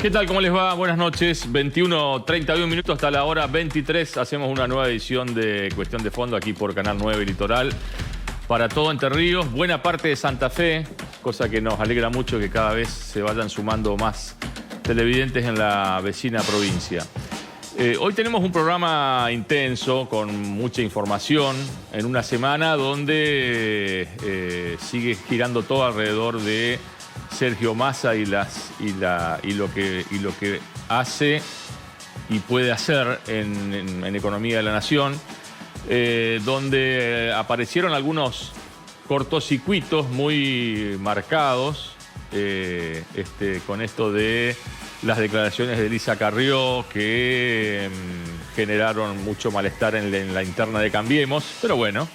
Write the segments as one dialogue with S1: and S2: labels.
S1: ¿Qué tal? ¿Cómo les va? Buenas noches. 21:31 minutos hasta la hora 23. Hacemos una nueva edición de Cuestión de Fondo aquí por Canal 9 Litoral. Para todo Entre Ríos, buena parte de Santa Fe, cosa que nos alegra mucho que cada vez se vayan sumando más televidentes en la vecina provincia. Hoy tenemos un programa intenso con mucha información en una semana donde sigue girando todo alrededor de Sergio Massa y lo que hace y puede hacer en economía de la nación, donde aparecieron algunos cortocircuitos muy marcados con esto de las declaraciones de Elisa Carrió, que generaron mucho malestar en la interna de Cambiemos, pero bueno,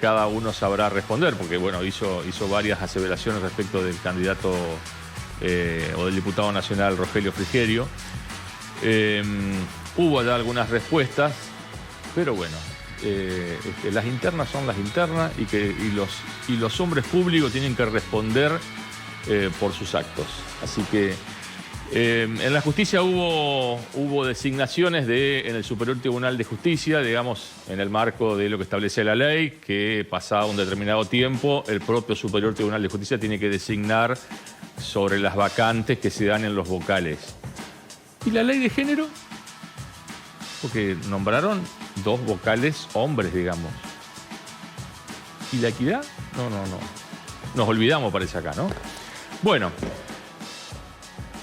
S1: cada uno sabrá responder, porque bueno, hizo varias aseveraciones respecto del candidato o del diputado nacional Rogelio Frigerio. Hubo ya algunas respuestas, pero bueno, las internas son las internas y los hombres públicos tienen que responder por sus actos. Así que en la justicia hubo designaciones en el Superior Tribunal de Justicia, digamos, en el marco de lo que establece la ley, que pasado un determinado tiempo, el propio Superior Tribunal de Justicia tiene que designar sobre las vacantes que se dan en los vocales. ¿Y la ley de género? Porque nombraron 2 vocales hombres, digamos. ¿Y la equidad? No. Nos olvidamos, parece acá, ¿no? Bueno.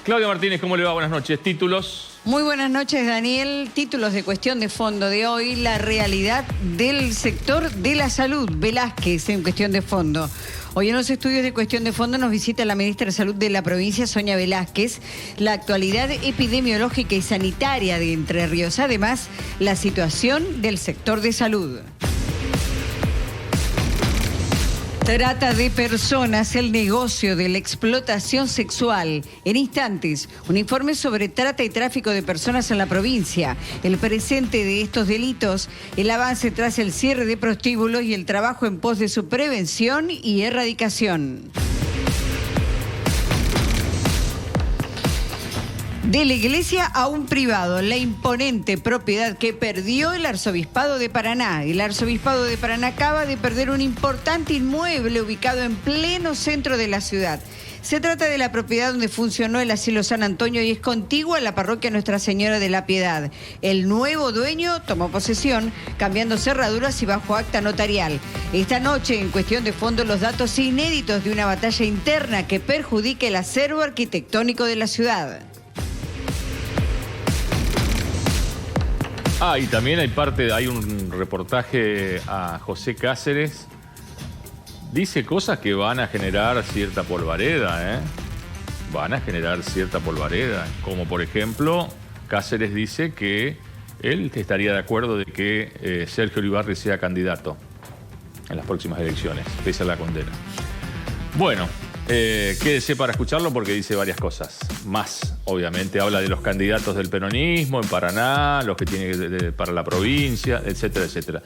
S1: Claudia Martínez, ¿cómo le va? Buenas noches. Títulos.
S2: Muy buenas noches, Daniel. Títulos de Cuestión de Fondo de hoy: la realidad del sector de la salud. Velázquez en Cuestión de Fondo. Hoy en los estudios de Cuestión de Fondo nos visita la ministra de Salud de la provincia, Sonia Velázquez, la actualidad epidemiológica y sanitaria de Entre Ríos. Además, la situación del sector de salud. Trata de personas, el negocio de la explotación sexual. En instantes, un informe sobre trata y tráfico de personas en la provincia, el presente de estos delitos, el avance tras el cierre de prostíbulos y el trabajo en pos de su prevención y erradicación. De la iglesia a un privado, la imponente propiedad que perdió el Arzobispado de Paraná. El Arzobispado de Paraná acaba de perder un importante inmueble ubicado en pleno centro de la ciudad. Se trata de la propiedad donde funcionó el Asilo San Antonio y es contigua a la parroquia Nuestra Señora de la Piedad. El nuevo dueño tomó posesión, cambiando cerraduras y bajo acta notarial. Esta noche, en Cuestión de Fondo, los datos inéditos de una batalla interna que perjudica el acervo arquitectónico de la ciudad.
S1: Y también hay un reportaje a José Cáceres. Dice cosas que van a generar cierta polvareda, Van a generar cierta polvareda. Como por ejemplo, Cáceres dice que él estaría de acuerdo de que Sergio Uribarri sea candidato en las próximas elecciones, pese a la condena. Bueno, quédese para escucharlo porque dice varias cosas más. Obviamente habla de los candidatos del peronismo en Paraná, los que tiene para la provincia, etcétera, etcétera.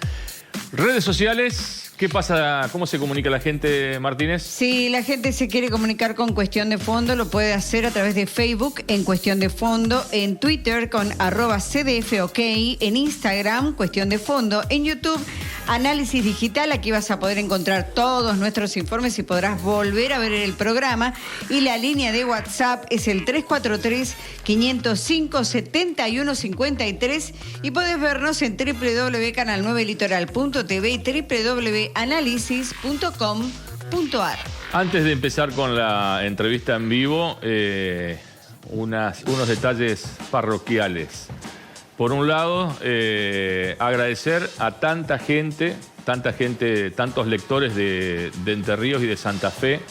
S1: Redes sociales, ¿qué pasa? ¿Cómo se comunica la gente, Martínez?
S2: Si la gente se quiere comunicar con Cuestión de Fondo, lo puede hacer a través de Facebook en Cuestión de Fondo, en Twitter con @CDFOK, en Instagram Cuestión de Fondo, en YouTube Análisis Digital. Aquí vas a poder encontrar todos nuestros informes y podrás volver a ver el programa. Y la línea de WhatsApp es el 343-505-7153 y podés vernos en www.canal9litoral.tv y www.analisis.com.ar.
S1: Antes de empezar con la entrevista en vivo, unos detalles parroquiales. Por un lado, agradecer a tanta gente, tantos lectores de Entre Ríos y de Santa Fe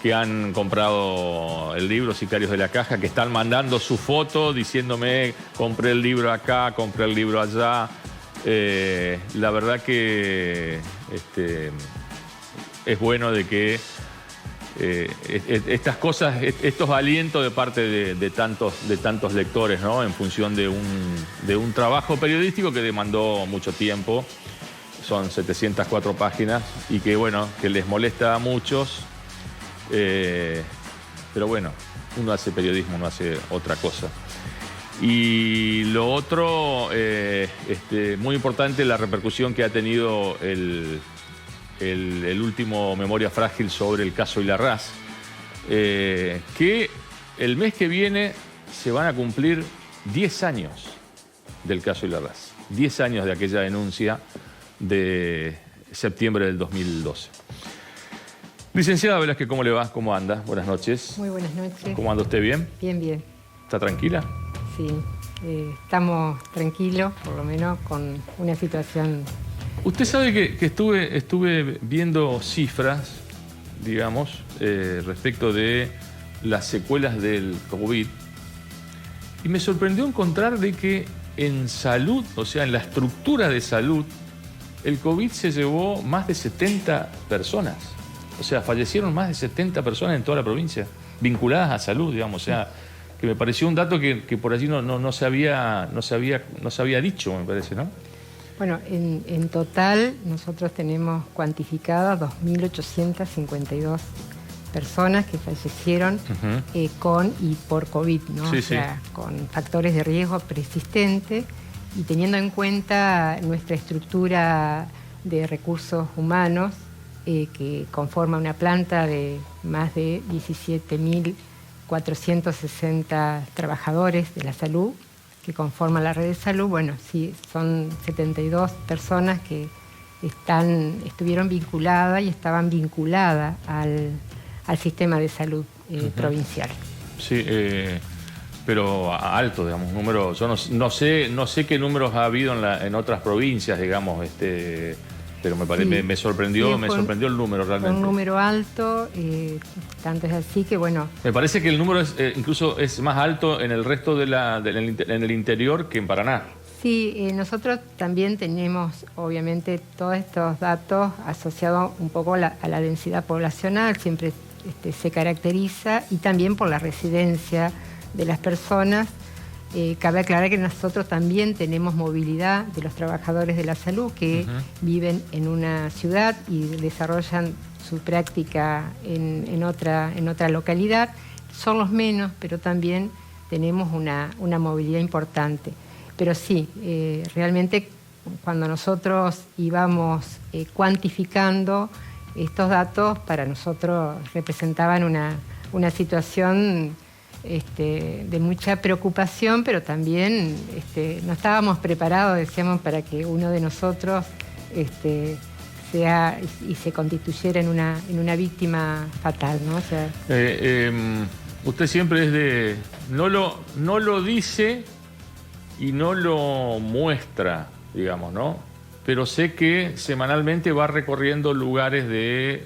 S1: que han comprado el libro Sicarios de la Caja, que están mandando su foto diciéndome compré el libro acá, compré el libro allá. La verdad que es bueno de que estas cosas, estos alientos de parte de tantos lectores, ¿no? En función de un trabajo periodístico que demandó mucho tiempo. Son 704 páginas y que, bueno, que les molesta a muchos. Pero bueno, uno hace periodismo, no hace otra cosa. Y lo otro, muy importante, la repercusión que ha tenido el último Memoria Frágil sobre el caso Hilarrás, que el mes que viene se van a cumplir 10 años del caso Hilarrás. 10 años de aquella denuncia de septiembre del 2012. Licenciada Velázquez, ¿cómo le va? ¿Cómo anda? Buenas noches.
S3: Muy buenas noches.
S1: ¿Cómo anda usted? ¿Bien?
S3: Bien, bien.
S1: ¿Está tranquila?
S3: Sí, estamos tranquilos, por lo menos con una situación...
S1: Usted sabe que estuve viendo cifras, digamos, respecto de las secuelas del COVID, y me sorprendió encontrar de que en salud, o sea, en la estructura de salud, el COVID se llevó más de 70 personas. O sea, fallecieron más de 70 personas en toda la provincia, vinculadas a salud, digamos. O sea, que me pareció un dato que por allí no se había dicho, me parece, ¿no?
S3: Bueno, en total nosotros tenemos cuantificadas 2.852 personas que fallecieron con y por COVID, ¿no?
S1: Sí,
S3: o sea, con factores de riesgo persistente, y teniendo en cuenta nuestra estructura de recursos humanos, que conforma una planta de más de 17.460 trabajadores de la salud que conforman la red de salud. Bueno, sí, son 72 personas que estuvieron vinculadas y estaban vinculadas al sistema de salud provincial. Sí,
S1: pero alto, digamos, número. Yo no sé qué números ha habido en otras provincias, digamos, pero me sorprendió,
S3: sí,
S1: me sorprendió el número realmente.
S3: Un número alto, tanto es así que bueno.
S1: Me parece que el número incluso es más alto en el resto en el interior que en Paraná.
S3: Sí, nosotros también tenemos, obviamente, todos estos datos asociados un poco a la densidad poblacional, siempre se caracteriza, y también por la residencia de las personas. Cabe aclarar que nosotros también tenemos movilidad de los trabajadores de la salud que viven en una ciudad y desarrollan su práctica en otra localidad. Son los menos, pero también tenemos una movilidad importante. Pero sí, realmente cuando nosotros íbamos cuantificando estos datos, para nosotros representaban una situación de mucha preocupación, pero también no estábamos preparados, decíamos, para que uno de nosotros sea y se constituyera en una víctima fatal, ¿no? O sea,
S1: usted siempre es de... No lo dice y no lo muestra, digamos, ¿no? Pero sé que semanalmente va recorriendo lugares de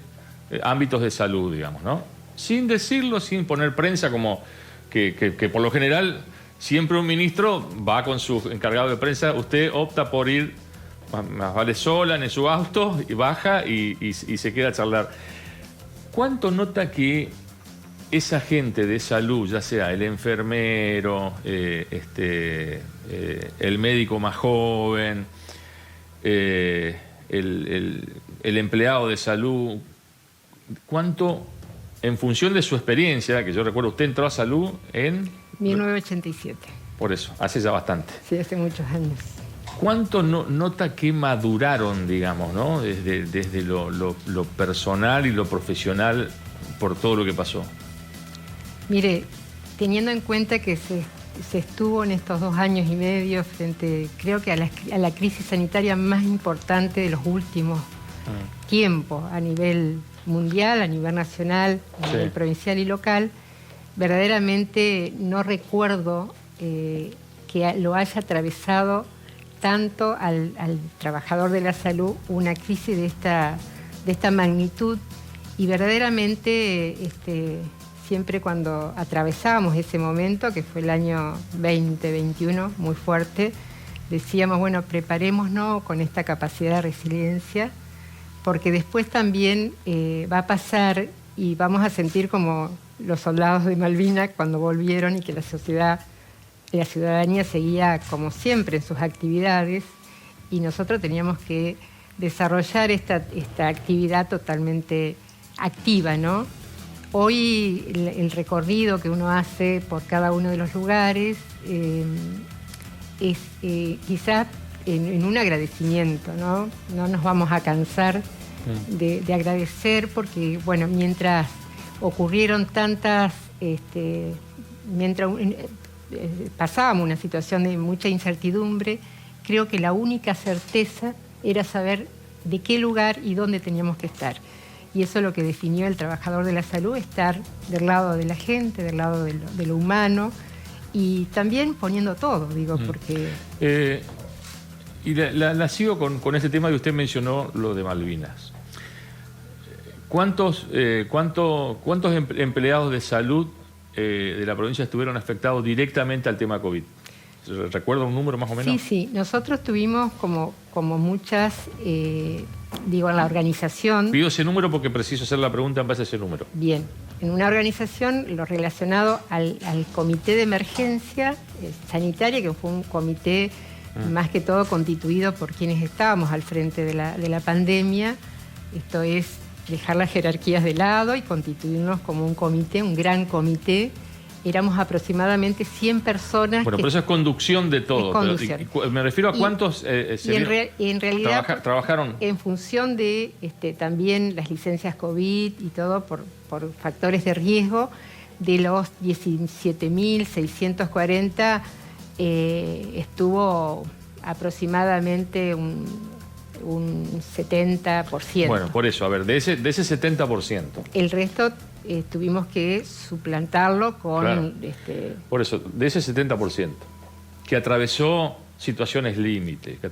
S1: ámbitos de salud, digamos, ¿no? Sin decirlo, sin poner prensa, como que por lo general siempre un ministro va con su encargado de prensa. Usted opta por ir más vale sola en su auto y baja y se queda a charlar. ¿Cuánto nota que esa gente de salud, ya sea el enfermero, el médico más joven, el empleado de salud, cuánto, en función de su experiencia, que yo recuerdo, usted entró a salud en...
S3: 1987.
S1: Por eso, hace ya bastante.
S3: Sí, hace muchos años.
S1: ¿Cuánto nota que maduraron, digamos, ¿no? Desde lo personal y lo profesional por todo lo que pasó?
S3: Mire, teniendo en cuenta que se estuvo en estos 2 años y medio frente, creo que a la crisis sanitaria más importante de los últimos tiempos, a nivel mundial, a nivel nacional, a nivel provincial y local, verdaderamente no recuerdo que lo haya atravesado tanto al trabajador de la salud una crisis de esta magnitud, y verdaderamente siempre cuando atravesábamos ese momento, que fue el año 2021, muy fuerte, decíamos, bueno, preparémonos con esta capacidad de resiliencia, porque después también va a pasar y vamos a sentir como los soldados de Malvinas cuando volvieron y que la ciudadanía seguía como siempre en sus actividades, y nosotros teníamos que desarrollar esta actividad totalmente activa, ¿no? hoy el recorrido que uno hace por cada uno de los lugares es quizás en un agradecimiento, ¿no? No nos vamos a cansar de agradecer porque, bueno, mientras ocurrieron tantas, mientras pasábamos una situación de mucha incertidumbre, creo que la única certeza era saber de qué lugar y dónde teníamos que estar. Y eso es lo que definió el trabajador de la salud, estar del lado de la gente, del lado de lo humano, y también poniendo todo, digo, porque...
S1: y la sigo con este tema que usted mencionó, lo de Malvinas. ¿Cuántos empleados de salud de la provincia estuvieron afectados directamente al tema COVID? ¿Recuerda un número más o menos?
S3: Sí. Nosotros tuvimos como muchas, digo, en la organización...
S1: Pido ese número porque preciso hacer la pregunta en base a ese número.
S3: Bien. En una organización, lo relacionado al comité de emergencia sanitaria, que fue un comité más que todo constituido por quienes estábamos al frente de la pandemia. Esto es dejar las jerarquías de lado y constituirnos como un comité, un gran comité. Éramos aproximadamente 100 personas.
S1: Bueno, pero eso es conducción de todo.
S3: Es conducción.
S1: Pero, me refiero a cuántos
S3: en realidad
S1: trabajaron.
S3: En función de también las licencias COVID y todo por factores de riesgo, de los 17.640 estuvo aproximadamente un 70%.
S1: Bueno, por eso, a ver, de ese 70%.
S3: El resto tuvimos que suplantarlo con...
S1: Claro. Por eso, de ese 70%, que atravesó situaciones límite, que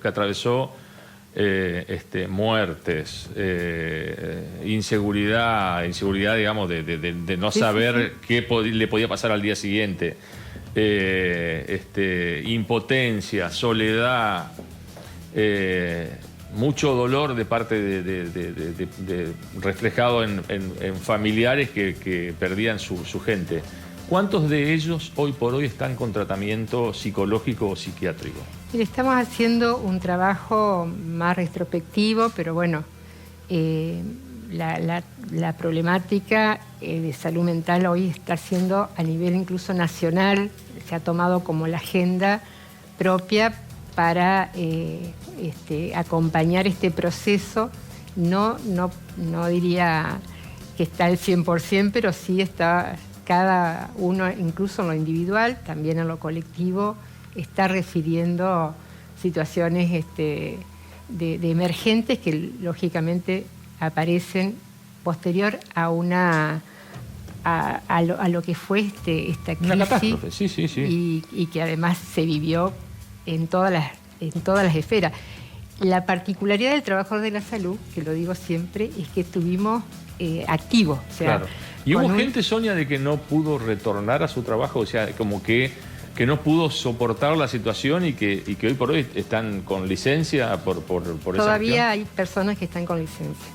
S1: atravesó muertes, inseguridad, digamos, de no saber qué le podía pasar al día siguiente, impotencia, soledad, mucho dolor de parte reflejado en familiares que perdían su gente. ¿Cuántos de ellos hoy por hoy están con tratamiento psicológico o psiquiátrico?
S3: Estamos haciendo un trabajo más retrospectivo, pero bueno, la problemática de salud mental hoy está siendo a nivel incluso nacional, se ha tomado como la agenda propia para acompañar este proceso. No diría que está al 100%, pero sí está cada uno, incluso en lo individual, también en lo colectivo, está refiriendo situaciones de emergentes que lógicamente aparecen posterior a lo que fue esta crisis.
S1: Una catástrofe, sí.
S3: Y que además se vivió en todas las esferas. La particularidad del trabajador de la salud, que lo digo siempre, es que estuvimos activos. O sea,
S1: claro. ¿Y hubo gente, Sonia, de que no pudo retornar a su trabajo? O sea, como que no pudo soportar la situación y que hoy por hoy están con licencia por esa
S3: Todavía hay personas que están con licencia.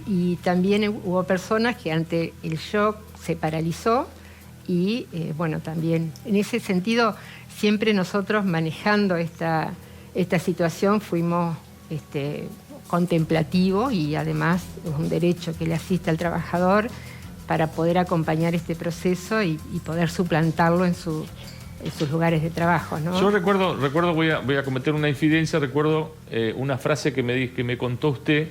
S3: Y también hubo personas que ante el shock se paralizó y, bueno, también en ese sentido siempre nosotros manejando esta situación fuimos contemplativos y además es un derecho que le asiste al trabajador para poder acompañar este proceso y poder suplantarlo en sus lugares de trabajo, ¿no?
S1: Yo recuerdo voy a cometer una infidencia, recuerdo una frase que me contó usted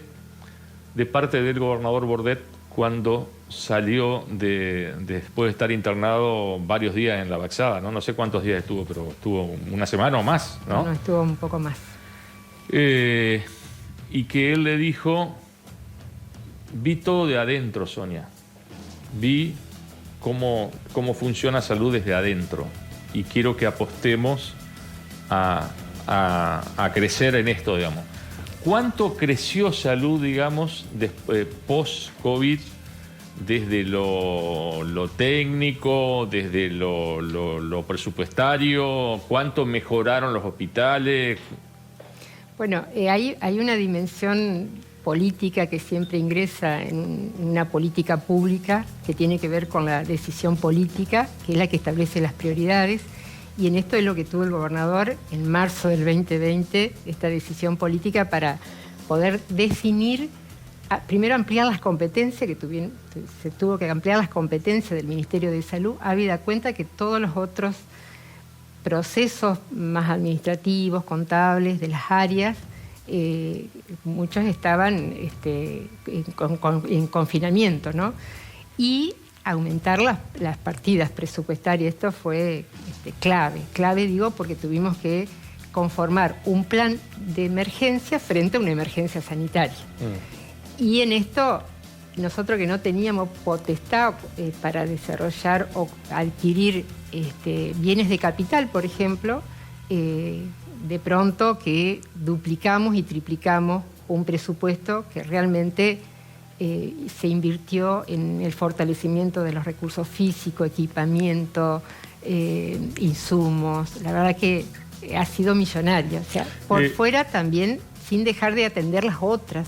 S1: de parte del gobernador Bordet cuando salió después de estar internado varios días en la Baxada, ¿no? No sé cuántos días estuvo, pero estuvo una semana o más, ¿no?
S3: No, estuvo un poco más.
S1: Y que él le dijo: vi todo de adentro, Sonia. Vi cómo funciona salud desde adentro. Y quiero que apostemos a crecer en esto, digamos. ¿Cuánto creció salud, digamos, post-COVID, desde lo técnico, desde lo presupuestario? ¿Cuánto mejoraron los hospitales?
S3: Bueno, hay una dimensión política que siempre ingresa en una política pública que tiene que ver con la decisión política, que es la que establece las prioridades. Y en esto es lo que tuvo el gobernador en marzo del 2020, esta decisión política para poder definir primero ampliar las competencias, se tuvo que ampliar las competencias del Ministerio de Salud, habida cuenta que todos los otros procesos más administrativos, contables, de las áreas, muchos estaban en confinamiento, ¿no? Y aumentar las partidas presupuestarias. Esto fue clave digo, porque tuvimos que conformar un plan de emergencia frente a una emergencia sanitaria. Y en esto, nosotros que no teníamos potestad para desarrollar o adquirir bienes de capital, por ejemplo, de pronto que duplicamos y triplicamos un presupuesto que realmente se invirtió en el fortalecimiento de los recursos físicos, equipamiento, insumos. La verdad que ha sido millonario. O sea, por fuera también, sin dejar de atender las otras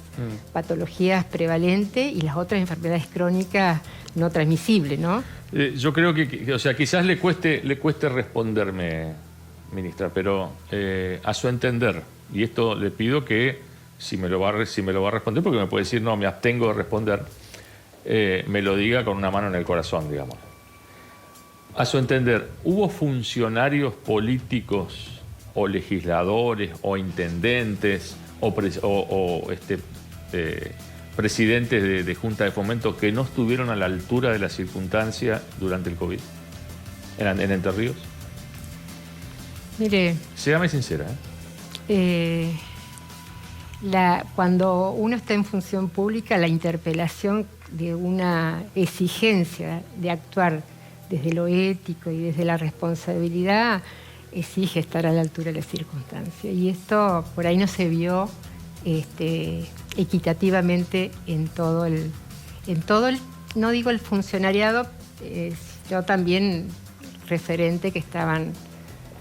S3: patologías prevalentes y las otras enfermedades crónicas no transmisibles, ¿no?
S1: Yo creo que, o sea, quizás le cueste responderme, ministra, pero a su entender, y esto le pido que, si me lo va a responder, porque me puede decir, no, me abstengo de responder, me lo diga con una mano en el corazón, digamos. A su entender, ¿hubo funcionarios políticos o legisladores o intendentes o presidentes de Junta de Fomento que no estuvieron a la altura de la circunstancia durante el COVID en Entre Ríos?
S3: Mire,
S1: séame sincera.
S3: Cuando uno está en función pública, la interpelación de una exigencia de actuar desde lo ético y desde la responsabilidad exige estar a la altura de las circunstancias. Y esto por ahí no se vio equitativamente en todo el, no digo el funcionariado, sino también referentes que estaban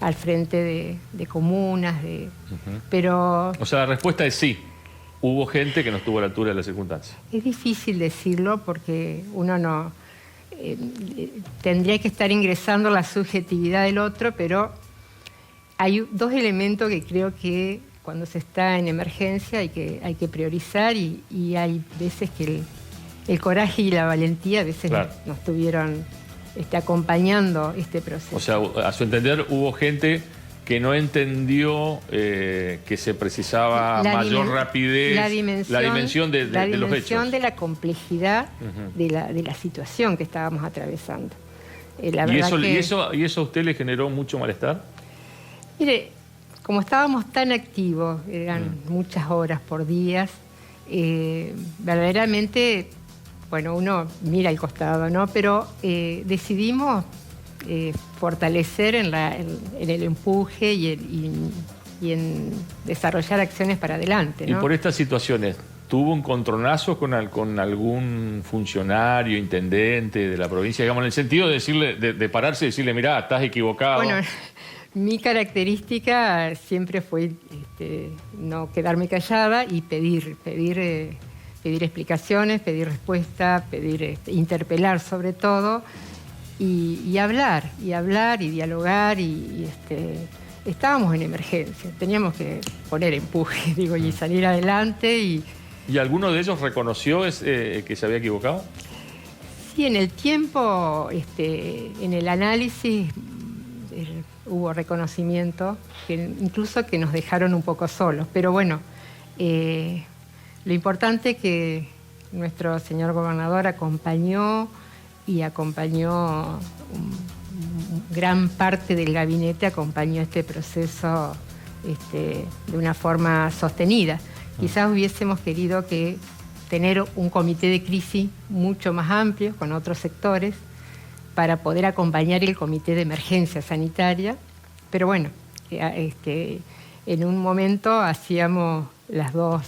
S3: al frente de comunas, pero...
S1: O sea, la respuesta es sí. Hubo gente que no estuvo a la altura de las circunstancias.
S3: Es difícil decirlo porque uno no... tendría que estar ingresando la subjetividad del otro, pero hay dos elementos que creo que cuando se está en emergencia hay que priorizar y hay veces que el coraje y la valentía a veces
S1: claro,
S3: no estuvieron acompañando este proceso.
S1: O sea, a su entender hubo gente que no entendió que se precisaba mayor rapidez, la dimensión de los hechos. La
S3: dimensión de la complejidad de la situación que estábamos atravesando.
S1: ¿Y eso a usted le generó mucho malestar?
S3: Mire, como estábamos tan activos, eran muchas horas por día, verdaderamente, bueno, uno mira al costado, ¿no? Pero decidimos fortalecer en el empuje y en desarrollar acciones para adelante, ¿no?
S1: Y por estas situaciones, ¿tuvo encontronazos con algún funcionario, intendente de la provincia, digamos, en el sentido de decirle, de pararse y decirle, mirá, estás equivocado?
S3: Bueno, mi característica siempre fue no quedarme callada y pedir explicaciones, pedir respuestas, interpelar sobre todo, y hablar y dialogar y estábamos en emergencia, teníamos que poner empuje, digo, y salir adelante.
S1: ¿Y alguno de ellos reconoció que se había equivocado?
S3: Sí, en el tiempo, en el análisis hubo reconocimiento, incluso que nos dejaron un poco solos, pero bueno, lo importante es que nuestro señor gobernador acompañó gran parte del gabinete acompañó este proceso de una forma sostenida. Quizás hubiésemos querido tener un comité de crisis mucho más amplio con otros sectores para poder acompañar el comité de emergencia sanitaria, pero bueno, en un momento hacíamos las dos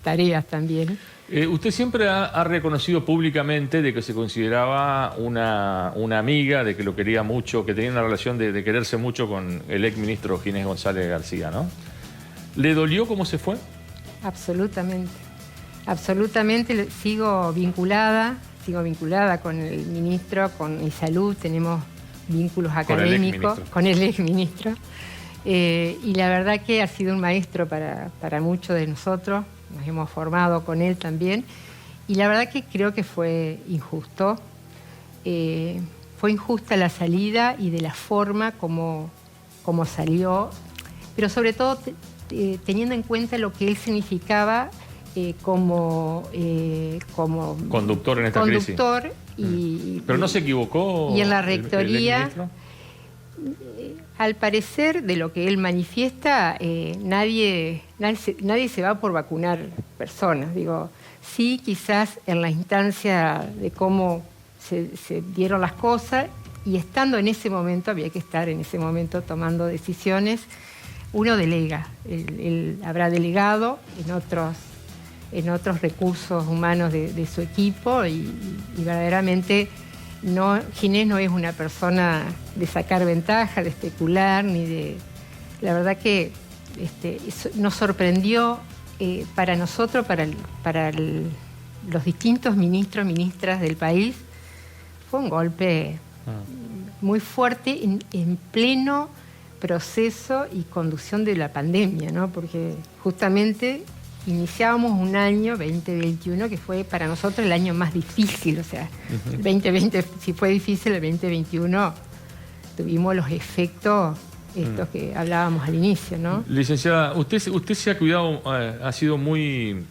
S3: tareas también.
S1: Usted siempre ha reconocido públicamente de que se consideraba una amiga, de que lo quería mucho, que tenía una relación de quererse mucho con el exministro Ginés González García, ¿no? ¿Le dolió cómo se fue?
S3: Absolutamente. Absolutamente. Sigo vinculada con el ministro, con mi salud, tenemos vínculos académicos con el exministro. Y la verdad que ha sido un maestro para muchos de nosotros, nos hemos formado con él también, Y la verdad que creo que fue injusto. Fue injusta la salida y de la forma como salió, pero sobre todo teniendo en cuenta lo que él significaba como
S1: conductor en esta crisis. Pero no se equivocó.
S3: Y en la rectoría, al parecer, de lo que él manifiesta, nadie se va por vacunar personas. Digo, sí, quizás en la instancia de cómo se dieron las cosas, y estando en ese momento, había que estar en ese momento tomando decisiones, uno delega. Él habrá delegado en otros recursos humanos de su equipo y verdaderamente Ginés no es una persona de sacar ventaja, de especular, ni de... La verdad que nos sorprendió para nosotros, para los distintos ministros, ministras del país. Fue un golpe muy fuerte en pleno proceso y conducción de la pandemia, ¿no? Porque justamente iniciábamos un año 2021 que fue para nosotros el año más difícil, o sea, el 2020 si fue difícil, el 2021 tuvimos los efectos estos que hablábamos al inicio, ¿no?
S1: Licenciada, usted se ha cuidado, ha sido muy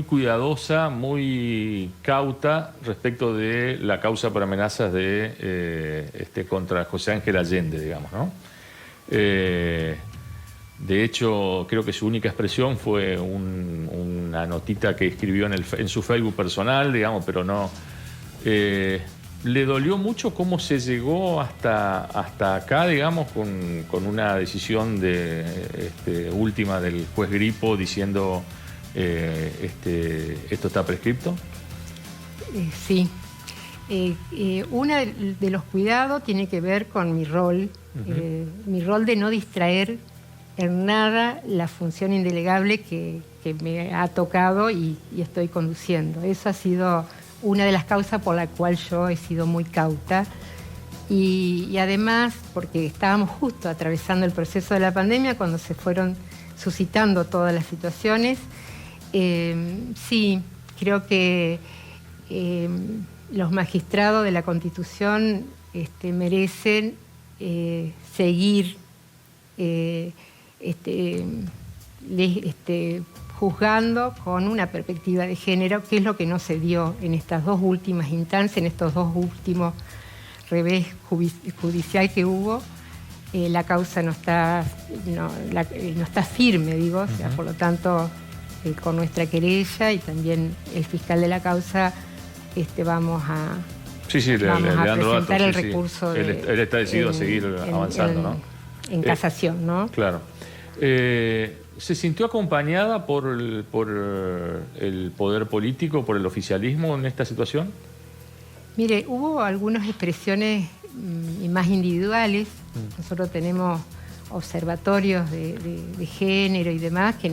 S1: cuidadosa, muy cauta respecto de la causa por amenazas contra José Ángel Allende, digamos, ¿no? De hecho, creo que su única expresión fue una notita que escribió en su Facebook personal, digamos, pero no... ¿Le dolió mucho cómo se llegó hasta acá, digamos, con una decisión última del juez Gripo diciendo esto está prescripto?
S3: Sí. Uno de los cuidados tiene que ver con mi rol, mi rol de no distraer en nada la función indelegable que me ha tocado y estoy conduciendo. Eso ha sido una de las causas por la cual yo he sido muy cauta. Y además, porque estábamos justo atravesando el proceso de la pandemia, cuando se fueron suscitando todas las situaciones, sí, creo que los magistrados de la Constitución merecen seguir juzgando con una perspectiva de género, que es lo que no se dio en estas dos últimas instancias, en estos dos últimos revés judicial que hubo. La causa no está firme, digo, o sea, por lo tanto, con nuestra querella y también el fiscal de la causa vamos a presentar el recurso.
S1: Él está decidido a seguir avanzando, ¿no?
S3: En casación, ¿no?
S1: Claro. ¿Se sintió acompañada por el poder político, por el oficialismo en esta situación?
S3: Mire, hubo algunas expresiones más individuales. Nosotros tenemos observatorios de género y demás que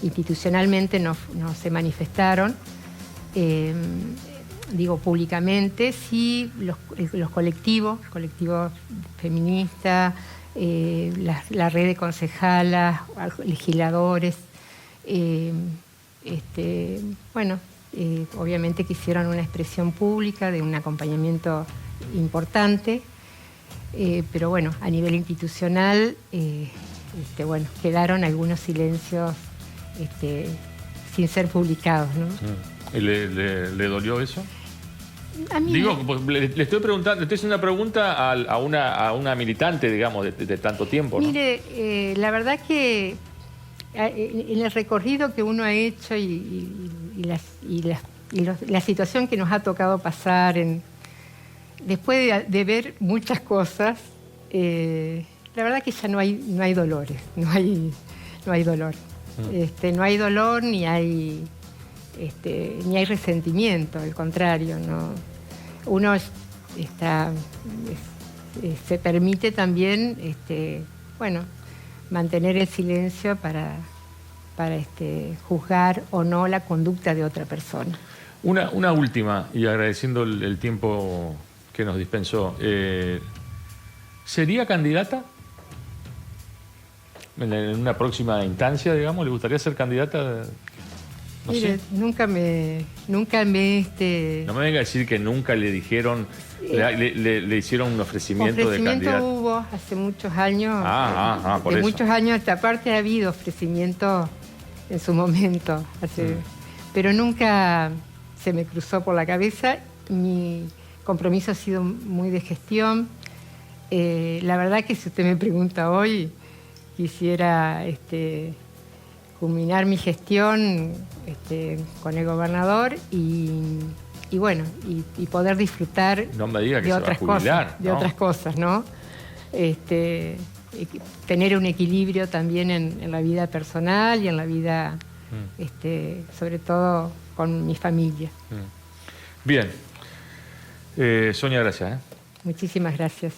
S3: institucionalmente no se manifestaron. Digo, públicamente, sí, los colectivos feministas, la red de concejalas, legisladores, obviamente que hicieron una expresión pública de un acompañamiento importante, pero bueno, a nivel institucional, quedaron algunos silencios sin ser publicados, ¿no?
S1: ¿Le dolió eso?
S3: A mí
S1: le estoy preguntando, le estoy haciendo una pregunta a una militante, digamos, de tanto tiempo, ¿no?
S3: Mire, la verdad que en el recorrido que uno ha hecho y la situación que nos ha tocado pasar, después de ver muchas cosas, la verdad que ya no hay dolores, no hay dolor. No hay dolor ni hay resentimiento, al contrario, ¿no? Uno se permite también mantener el silencio para juzgar o no la conducta de otra persona.
S1: Una última, y agradeciendo el tiempo que nos dispensó. ¿Sería candidata en una próxima instancia, digamos? ¿Le gustaría ser candidata? No
S3: Mire,
S1: sé.
S3: nunca me
S1: No me venga a decir que nunca le dijeron, le hicieron un ofrecimiento de candidato.
S3: hubo hace muchos años.
S1: Por
S3: de
S1: eso.
S3: muchos años, esta parte ha habido ofrecimiento en su momento. Pero nunca se me cruzó por la cabeza. Mi compromiso ha sido muy de gestión. La verdad que si usted me pregunta hoy, quisiera culminar mi gestión con el gobernador y bueno, y poder disfrutar
S1: No me diga que
S3: de
S1: se va a
S3: otras
S1: jubilar,
S3: cosas, de
S1: ¿no?
S3: otras cosas, ¿no? Tener un equilibrio también en la vida personal y en la vida, sobre todo con mi familia.
S1: Bien. Sonia, gracias.
S3: Muchísimas gracias.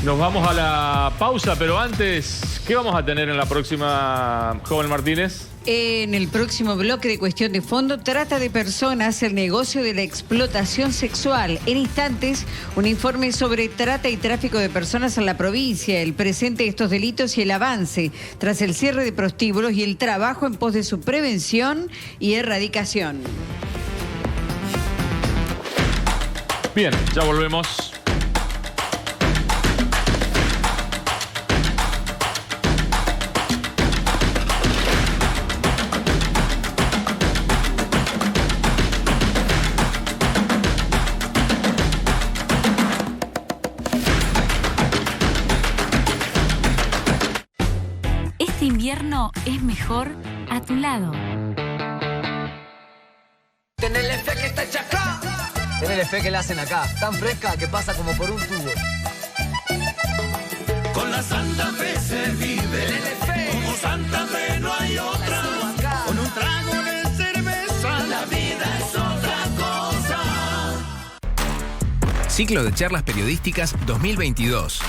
S1: Nos vamos a la pausa, pero antes, ¿qué vamos a tener en la próxima, joven Martínez?
S2: En el próximo bloque de Cuestión de Fondo, trata de personas, el negocio de la explotación sexual. En instantes, un informe sobre trata y tráfico de personas en la provincia, el presente de estos delitos y el avance tras el cierre de prostíbulos y el trabajo en pos de su prevención y erradicación.
S1: Bien, ya volvemos.
S4: Este invierno es mejor a tu lado.
S5: Tenele fe que está hecha acá. Tenele fe que la hacen acá. Tan fresca que pasa como por un tubo.
S6: Con la Santa Fe se vive.
S5: Tenele fe.
S6: Como Santa Fe no hay otra.
S5: Acá.
S6: Con un trago de cerveza la vida es otra cosa.
S7: Ciclo de charlas periodísticas 2022.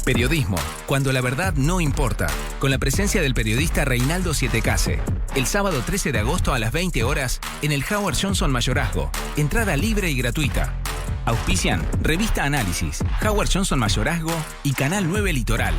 S7: Periodismo, cuando la verdad no importa, con la presencia del periodista Reinaldo Sietecase. El sábado 13 de agosto a las 20 horas en el Howard Johnson Mayorazgo. Entrada libre y gratuita. Auspician Revista Análisis, Howard Johnson Mayorazgo y Canal 9 Litoral.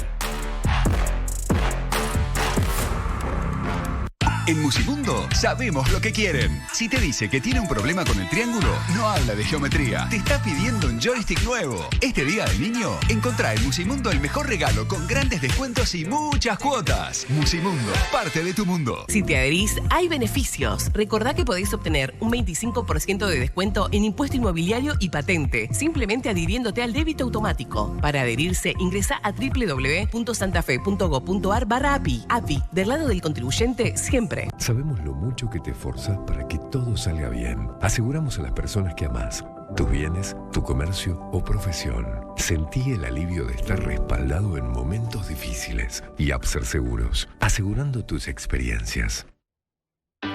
S8: En Musimundo sabemos lo que quieren. Si te dice que tiene un problema con el triángulo, no habla de geometría. Te está pidiendo un joystick nuevo. Este día del niño, encontrá en Musimundo el mejor regalo con grandes descuentos y muchas cuotas. Musimundo, parte de tu mundo.
S9: Si te adherís, hay beneficios. Recordá que podéis obtener un 25% de descuento en impuesto inmobiliario y patente, simplemente adhiriéndote al débito automático. Para adherirse, ingresá a www.santafe.gov.ar/API. API, del lado del contribuyente, siempre.
S10: Sabemos lo mucho que te esforzás para que todo salga bien. Aseguramos a las personas que amás, tus bienes, tu comercio o profesión. Sentí el alivio de estar respaldado en momentos difíciles. Y Abser Seguros, asegurando tus experiencias.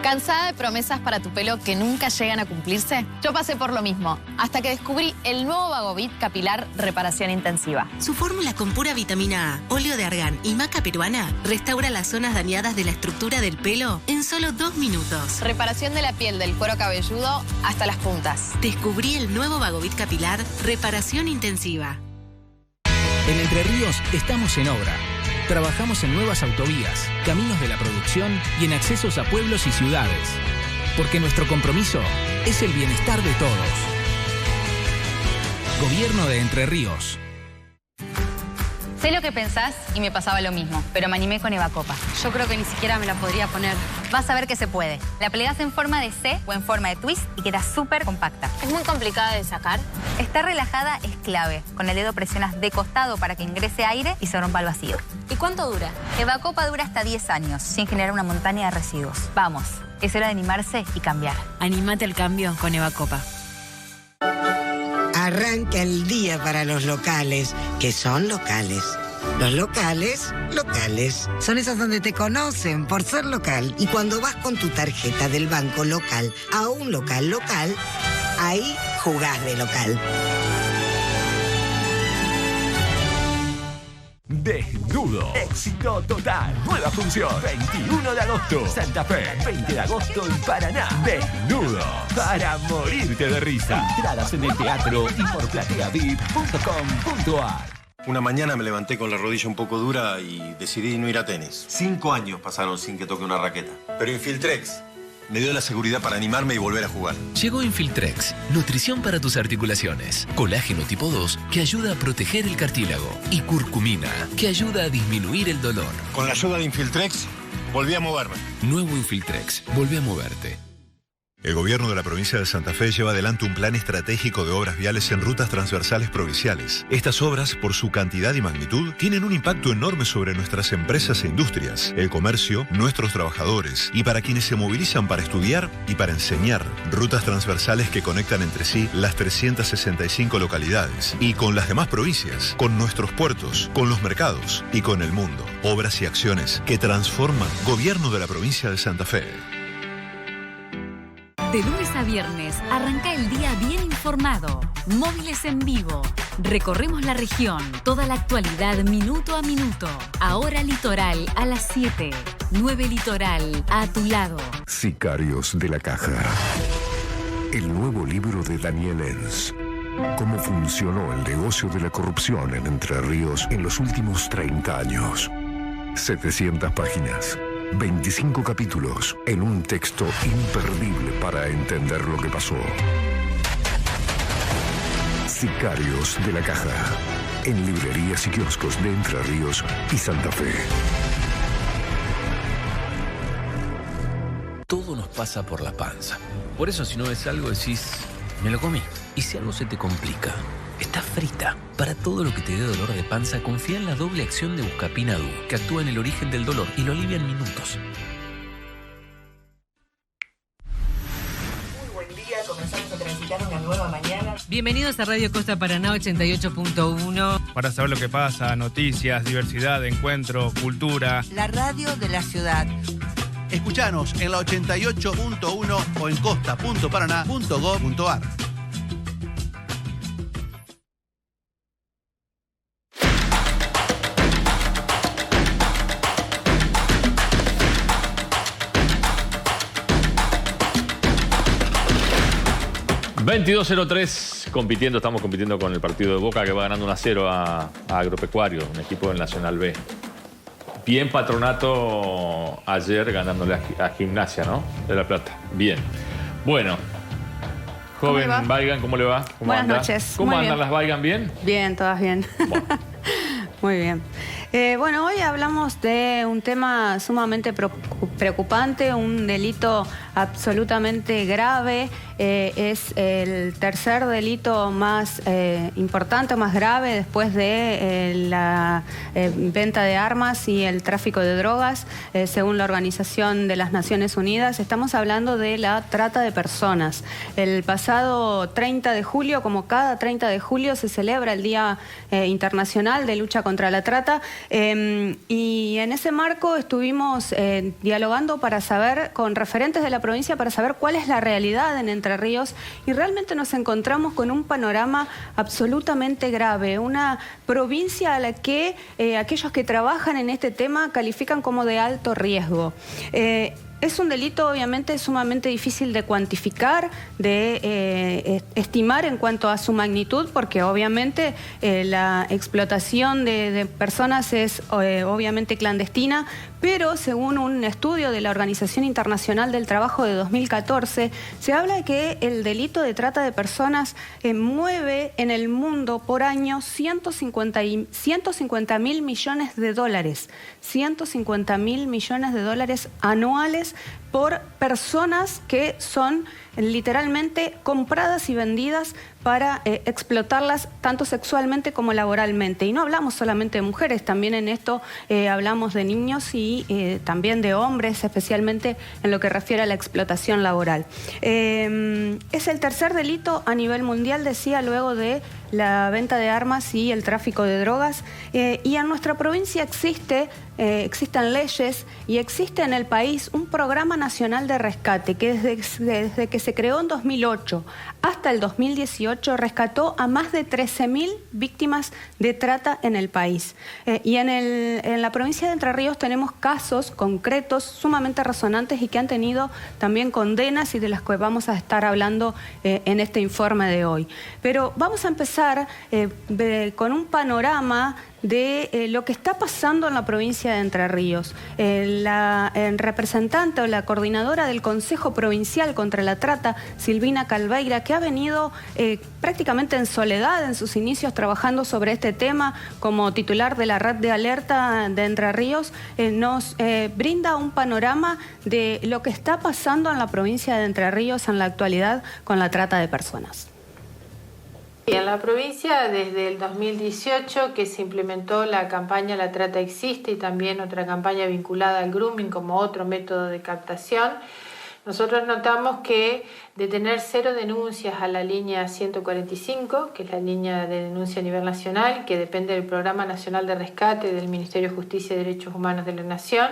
S11: ¿Cansada de promesas para tu pelo que nunca llegan a cumplirse? Yo pasé por lo mismo, hasta que descubrí el nuevo Vagovit Capilar Reparación Intensiva.
S12: Su fórmula con pura vitamina A, óleo de argán y maca peruana restaura las zonas dañadas de la estructura del pelo en solo 2 minutos.
S11: Reparación de la piel del cuero cabelludo hasta las puntas.
S12: Descubrí el nuevo Vagovit Capilar Reparación Intensiva.
S7: En Entre Ríos estamos en obra. Trabajamos en nuevas autovías, caminos de la producción y en accesos a pueblos y ciudades. Porque nuestro compromiso es el bienestar de todos. Gobierno de Entre Ríos.
S11: Sé lo que pensás y me pasaba lo mismo, pero me animé con Evacopa.
S13: Yo creo que ni siquiera me la podría poner.
S11: Vas a ver que se puede. La plegás en forma de C o en forma de twist y queda súper compacta.
S13: ¿Es muy complicada de sacar?
S11: Estar relajada es clave. Con el dedo presionas de costado para que ingrese aire y se rompa el vacío.
S13: ¿Y cuánto dura?
S11: Evacopa dura hasta 10 años, sin generar una montaña de residuos. Vamos, es hora de animarse y cambiar.
S13: Anímate al cambio con Evacopa.
S14: Arranca el día para los locales, que son locales. Los locales, locales. Son esos donde te conocen por ser local. Y cuando vas con tu tarjeta del banco local a un local local, ahí jugás de local.
S15: Desnudo. Éxito total. Nueva función. 21 de agosto. Santa Fe. 20 de agosto en Paraná. Desnudo. Para morirte de risa. Entradas en el teatro y por plateavip.com.ar.
S16: Una mañana me levanté con la rodilla un poco dura y decidí no ir a tenis. 5 años pasaron sin que toque una raqueta. Pero Infiltrex me dio la seguridad para animarme y volver a jugar.
S7: Llegó Infiltrex, nutrición para tus articulaciones. Colágeno tipo 2 que ayuda a proteger el cartílago. Y curcumina que ayuda a disminuir el dolor.
S16: Con la ayuda de Infiltrex, volví a moverme.
S7: Nuevo Infiltrex, volvé a moverte.
S17: El gobierno de la provincia de Santa Fe lleva adelante un plan estratégico de obras viales en rutas transversales provinciales. Estas obras, por su cantidad y magnitud, tienen un impacto enorme sobre nuestras empresas e industrias, el comercio, nuestros trabajadores y para quienes se movilizan para estudiar y para enseñar. Rutas transversales que conectan entre sí las 365 localidades y con las demás provincias, con nuestros puertos, con los mercados y con el mundo. Obras y acciones que transforman Gobierno de la provincia de Santa Fe.
S4: De lunes a viernes, arranca el día bien informado. Móviles en vivo. Recorremos la región. Toda la actualidad minuto a minuto. Ahora Litoral a las 7. 9 Litoral a tu lado.
S10: Sicarios de la Caja. El nuevo libro de Daniel Enz. Cómo funcionó el negocio de la corrupción en Entre Ríos en los últimos 30 años. 700 páginas. 25 capítulos en un texto imperdible para entender lo que pasó. Sicarios de la Caja. En librerías y kioscos de Entre Ríos y Santa Fe.
S7: Todo nos pasa por la panza. Por eso si no ves algo decís, me lo comí. Y si algo se te complica, está frita. Para todo lo que te dé dolor de panza, confía en la doble acción de Buscapina Dúo, que actúa en el origen del dolor y lo alivia en minutos.
S18: Muy buen día, comenzamos a transitar una nueva mañana.
S19: Bienvenidos a Radio Costa Paraná 88.1.
S20: Para saber lo que pasa, noticias, diversidad, encuentro, cultura.
S18: La radio de la ciudad.
S21: Escuchanos en la 88.1 o en costa.paraná.gov.ar.
S1: ...22:03, estamos compitiendo con el partido de Boca que va ganando 1-0 a Agropecuario, un equipo del Nacional B. Bien Patronato ayer ganándole a Gimnasia, ¿no? De La Plata. Bien. Bueno. Joven Weigand, ¿cómo le va?
S22: Buenas noches.
S1: ¿Cómo andan las Weigand? ¿Bien?
S22: Bien, todas bien. Bueno. Muy bien. Bueno, hoy hablamos de un tema sumamente preocupante, un delito absolutamente grave. Es el tercer delito más importante, más grave después de la venta de armas y el tráfico de drogas, según la Organización de las Naciones Unidas. Estamos hablando de la trata de personas. El pasado 30 de julio, como cada 30 de julio, se celebra el Día Internacional de Lucha contra la Trata. Y en ese marco estuvimos dialogando para saber, con referentes de la provincia, para saber cuál es la realidad en Entre Ríos, y realmente nos encontramos con un panorama absolutamente grave, una provincia a la que aquellos que trabajan en este tema califican como de alto riesgo. Es un delito obviamente sumamente difícil de cuantificar, de estimar en cuanto a su magnitud, porque obviamente la explotación de personas es obviamente clandestina, pero según un estudio de la Organización Internacional del Trabajo de 2014, se habla de que el delito de trata de personas mueve en el mundo por año 150.000 millones de dólares. 150.000 millones de dólares anuales por personas que son literalmente compradas y vendidas para explotarlas tanto sexualmente como laboralmente. Y no hablamos solamente de mujeres, también en esto hablamos de niños y también de hombres, especialmente en lo que refiere a la explotación laboral. Es el tercer delito a nivel mundial, decía, luego de la venta de armas y el tráfico de drogas. Y en nuestra provincia existen leyes y existe en el país un programa nacional de rescate que desde que se creó en 2008 hasta el 2018 rescató a más de 13.000 víctimas de trata en el país. Y en la provincia de Entre Ríos tenemos casos concretos sumamente resonantes y que han tenido también condenas y de las que vamos a estar hablando en este informe de hoy. Pero vamos a empezar con un panorama de lo que está pasando en la provincia de Entre Ríos. La representante o la coordinadora del Consejo Provincial contra la Trata, Silvina Calveira, que ha venido prácticamente en soledad en sus inicios trabajando sobre este tema como titular de la red de alerta de Entre Ríos, nos brinda un panorama de lo que está pasando en la provincia de Entre Ríos en la actualidad con la trata de personas.
S2: En la provincia, desde el 2018 que se implementó la campaña La Trata Existe y también otra campaña vinculada al grooming como otro método de captación, nosotros notamos que de tener 0 denuncias a la línea 145, que es la línea de denuncia a nivel nacional, que depende del Programa Nacional de Rescate del Ministerio de Justicia y Derechos Humanos de la Nación,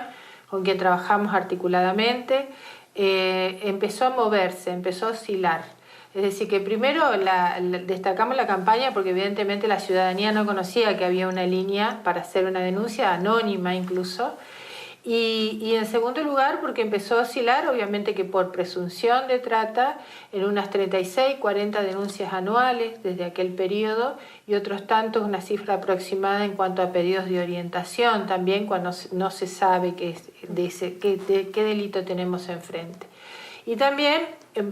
S2: con quien trabajamos articuladamente, empezó a moverse, empezó a oscilar. Es decir, que primero destacamos la campaña porque evidentemente la ciudadanía no conocía que había una línea para hacer una denuncia, anónima incluso. Y en segundo lugar porque empezó a oscilar, obviamente que por presunción de trata, en unas 36, 40 denuncias anuales desde aquel periodo y otros tantos, una cifra aproximada en cuanto a pedidos de orientación también cuando no se sabe qué delito tenemos enfrente. Y también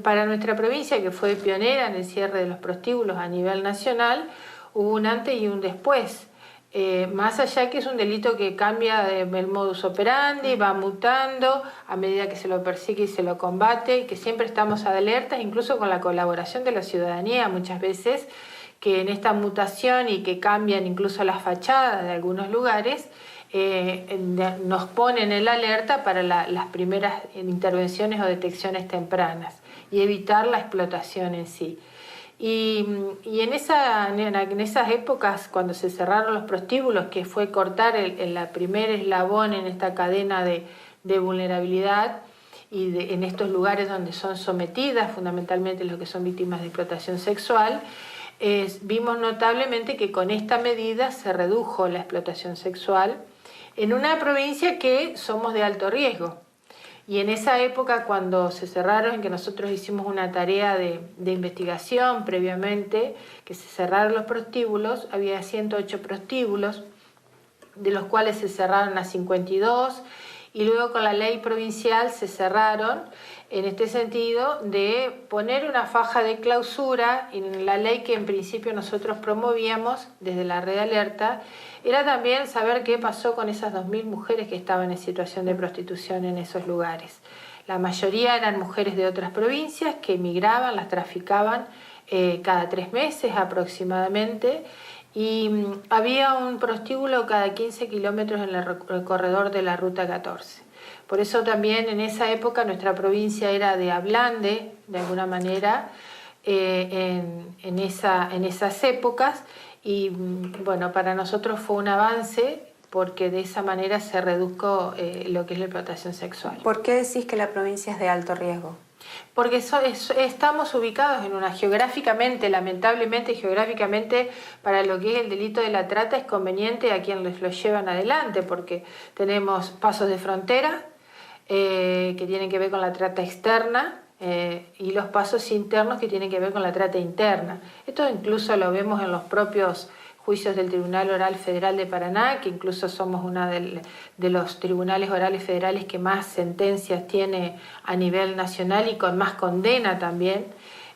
S2: para nuestra provincia, que fue pionera en el cierre de los prostíbulos a nivel nacional, hubo un antes y un después. Más allá que es un delito que cambia el modus operandi, va mutando a medida que se lo persigue y se lo combate, y que siempre estamos alertas, incluso con la colaboración de la ciudadanía muchas veces, que en esta mutación y que cambian incluso las fachadas de algunos lugares, nos ponen en alerta para las primeras intervenciones o detecciones tempranas y evitar la explotación en sí. Y en esas épocas, cuando se cerraron los prostíbulos, que fue cortar el primer eslabón en esta cadena de vulnerabilidad y en estos lugares donde son sometidas fundamentalmente los que son víctimas de explotación sexual, vimos notablemente que con esta medida se redujo la explotación sexual en una provincia que somos de alto riesgo. Y en esa época, cuando se cerraron, en que nosotros hicimos una tarea de investigación previamente, que se cerraron los prostíbulos, había 108 prostíbulos, de los cuales se cerraron a 52, y luego con la ley provincial se cerraron, en este sentido de poner una faja de clausura en la ley que en principio nosotros promovíamos desde la red alerta. Era también saber qué pasó con esas 2.000 mujeres que estaban en situación de prostitución en esos lugares. La mayoría eran mujeres de otras provincias que emigraban, las traficaban cada 3 meses aproximadamente, y había un prostíbulo cada 15 kilómetros en el corredor de la Ruta 14. Por eso también en esa época nuestra provincia era de ablande, de alguna manera, en esas épocas, y bueno, para nosotros fue un avance porque de esa manera se redujo lo que es la explotación sexual.
S22: ¿Por qué decís que la provincia es de alto riesgo?
S2: Porque estamos ubicados en geográficamente, lamentablemente geográficamente, para lo que es el delito de la trata es conveniente a quienes lo llevan adelante, porque tenemos pasos de frontera que tienen que ver con la trata externa, y los pasos internos que tienen que ver con la trata interna. Esto incluso lo vemos en los propios juicios del Tribunal Oral Federal de Paraná, que incluso somos uno de los tribunales orales federales que más sentencias tiene a nivel nacional y con más condena también.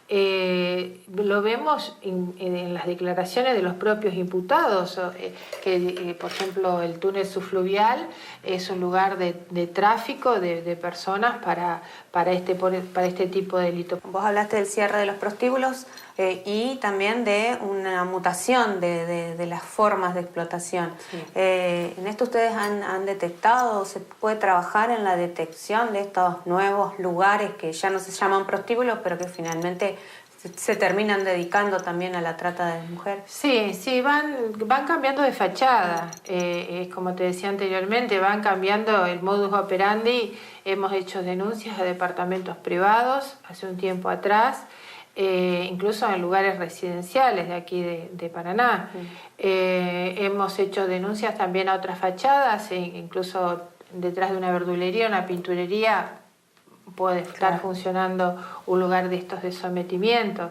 S2: Lo vemos en las declaraciones de los propios imputados, que por ejemplo el túnel subfluvial es un lugar de tráfico de personas para este tipo de delito.
S22: Vos hablaste del cierre de los prostíbulos y también de una mutación de las formas de explotación. Sí. ¿En esto ustedes han detectado, se puede trabajar en la detección de estos nuevos lugares que ya no se llaman prostíbulos, pero que finalmente se terminan dedicando también a la trata de mujeres?
S2: Sí, van cambiando de fachada. Como te decía anteriormente, van cambiando el modus operandi. Hemos hecho denuncias a departamentos privados hace un tiempo atrás, incluso en lugares residenciales de aquí de Paraná. Hemos hecho denuncias también a otras fachadas, incluso detrás de una verdulería, una pinturería, puede estar funcionando un lugar de estos de sometimiento.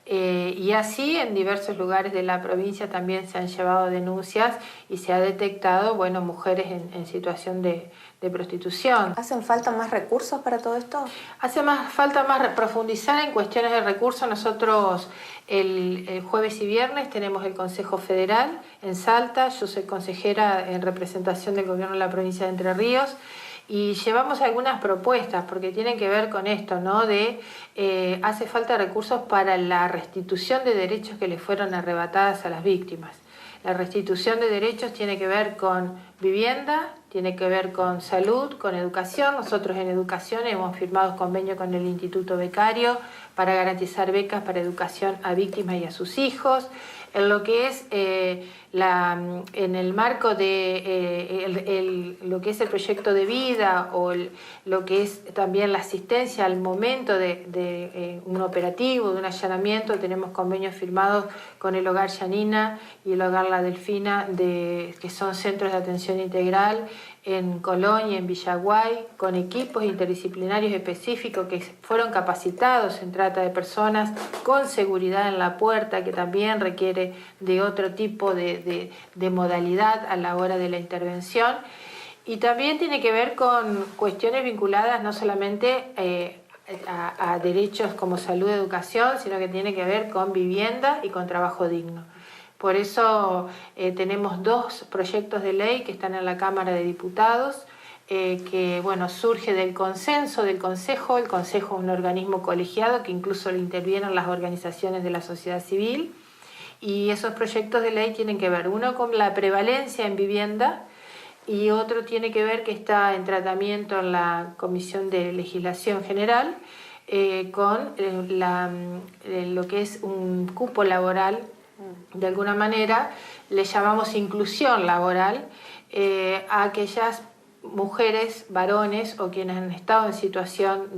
S2: Y así en diversos lugares de la provincia también se han llevado denuncias y se ha detectado, bueno, mujeres en situación de prostitución.
S3: ¿Hacen falta más recursos para todo esto?
S2: Hace falta profundizar en cuestiones de recursos. Nosotros el jueves y viernes tenemos el Consejo Federal en Salta. Yo soy consejera en representación del gobierno de la provincia de Entre Ríos. Y llevamos algunas propuestas porque tienen que ver con esto, ¿no? Hace falta recursos para la restitución de derechos que le fueron arrebatadas a las víctimas. La restitución de derechos tiene que ver con vivienda, tiene que ver con salud, con educación. Nosotros en educación hemos firmado convenio con el Instituto Becario para garantizar becas para educación a víctimas y a sus hijos. En lo que es en el marco de lo que es el proyecto de vida o lo que es también la asistencia al momento de un operativo, de un allanamiento, tenemos convenios firmados con el Hogar Yanina y el Hogar La Delfina, que son centros de atención integral en Colón y en Villaguay, con equipos interdisciplinarios específicos que fueron capacitados en trata de personas, con seguridad en la puerta, que también requiere de otro tipo de modalidad a la hora de la intervención. Y también tiene que ver con cuestiones vinculadas no solamente a derechos como salud y educación, sino que tiene que ver con vivienda y con trabajo digno. Por eso tenemos 2 proyectos de ley que están en la Cámara de Diputados, que bueno, surge del consenso del Consejo. El Consejo es un organismo colegiado que incluso le intervienen las organizaciones de la sociedad civil. Y esos proyectos de ley tienen que ver, uno con la prevalencia en vivienda y otro tiene que ver que está en tratamiento en la Comisión de Legislación General con lo que es un cupo laboral. De alguna manera le llamamos inclusión laboral a aquellas mujeres, varones o quienes han estado en situación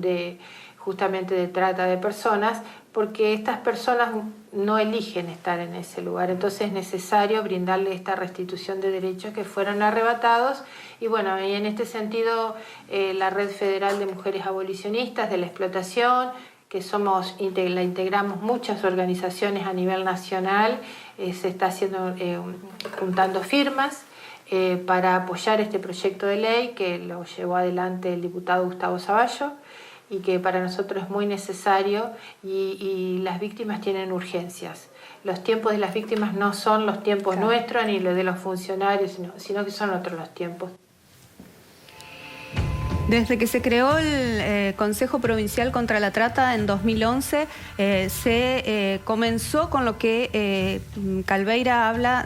S2: justamente de trata de personas, porque estas personas no eligen estar en ese lugar. Entonces es necesario brindarle esta restitución de derechos que fueron arrebatados. Y bueno, y en este sentido la Red Federal de Mujeres Abolicionistas de la Explotación, que la integramos muchas organizaciones a nivel nacional, se está haciendo juntando firmas para apoyar este proyecto de ley que lo llevó adelante el diputado Gustavo Zavallo y que para nosotros es muy necesario y las víctimas tienen urgencias. Los tiempos de las víctimas no son los tiempos nuestros ni los de los funcionarios, sino que son otros los tiempos.
S22: Desde que se creó el Consejo Provincial contra la Trata en 2011, se comenzó con lo que Calveira habla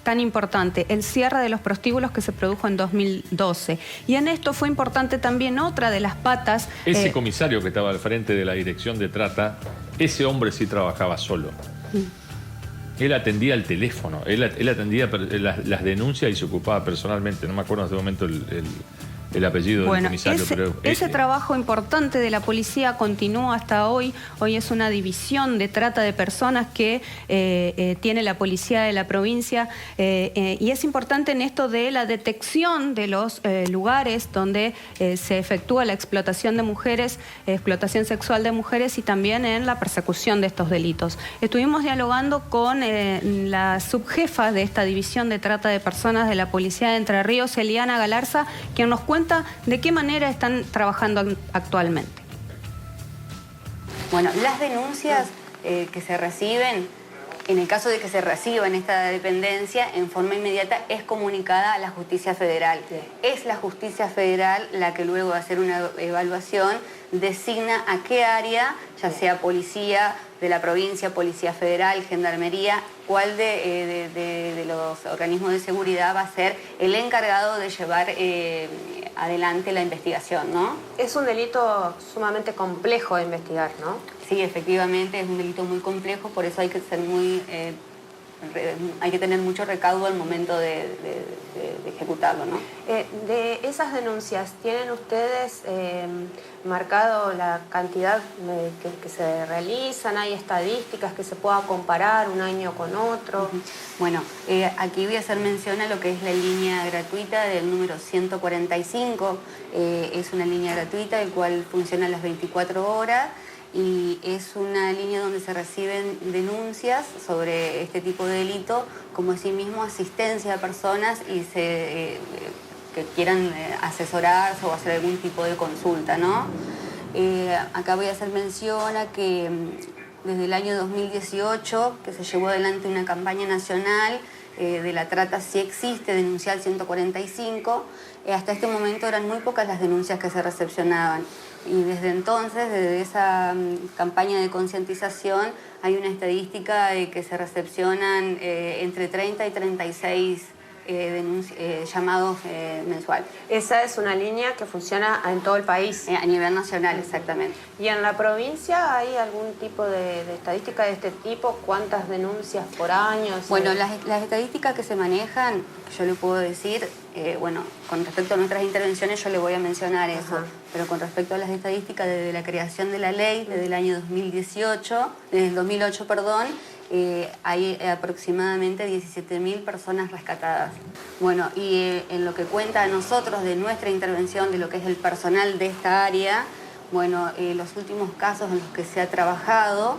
S22: tan importante, el cierre de los prostíbulos que se produjo en 2012. Y en esto fue importante también otra de las patas.
S1: Ese comisario que estaba al frente de la dirección de trata, ese hombre sí trabajaba solo. Él atendía el teléfono, él atendía las denuncias y se ocupaba personalmente. No me acuerdo en este momento el apellido del comisario.
S22: Ese trabajo importante de la policía continúa hasta hoy. Hoy es una división de trata de personas que tiene la policía de la provincia y es importante en esto de la detección de los lugares donde se efectúa la explotación de mujeres, explotación sexual de mujeres y también en la persecución de estos delitos. Estuvimos dialogando con la subjefa de esta división de trata de personas de la policía de Entre Ríos, Eliana Galarza, quien nos cuenta de qué manera están trabajando actualmente.
S5: Bueno, las denuncias que se reciben, en el caso de que se reciba en esta dependencia, en forma inmediata es comunicada a la Justicia Federal. Es la Justicia Federal la que luego de hacer una evaluación designa a qué área, ya sea policía de la provincia, policía federal, gendarmería, cuál de los organismos de seguridad va a ser el encargado de llevar adelante la investigación, ¿no?
S3: Es un delito sumamente complejo de investigar, ¿no?
S5: Sí, efectivamente, es un delito muy complejo, por eso hay que ser hay que tener mucho recaudo al momento de ejecutarlo, ¿no?
S3: De esas denuncias, ¿tienen ustedes marcado la cantidad que se realizan? ¿Hay estadísticas que se pueda comparar un año con otro?
S5: Bueno, aquí voy a hacer mención a lo que es la línea gratuita del número 145. Es una línea gratuita, el cual funciona a las 24 horas. y es una línea donde se reciben denuncias sobre este tipo de delito, como asimismo asistencia a personas y que quieran asesorarse o hacer algún tipo de consulta, ¿no? Acá voy a hacer mención a que desde el año 2018, que se llevó adelante una campaña nacional de la trata sí existe, denunciar 145, hasta este momento eran muy pocas las denuncias que se recepcionaban. Y desde entonces, desde esa campaña de concientización, hay una estadística de que se recepcionan entre 30 y 36 llamados mensuales.
S3: Esa es una línea que funciona en todo el país.
S5: A nivel nacional, exactamente.
S3: ¿Y en la provincia hay algún tipo de estadística de este tipo? ¿Cuántas denuncias por año?
S5: Bueno, las estadísticas que se manejan, yo le puedo decir, bueno, con respecto a nuestras intervenciones yo le voy a mencionar eso, pero con respecto a las estadísticas desde la creación de la ley, desde el año 2008, perdón, hay aproximadamente 17.000 personas rescatadas. Bueno, y en lo que cuenta a nosotros de nuestra intervención, de lo que es el personal de esta área, bueno, los últimos casos en los que se ha trabajado,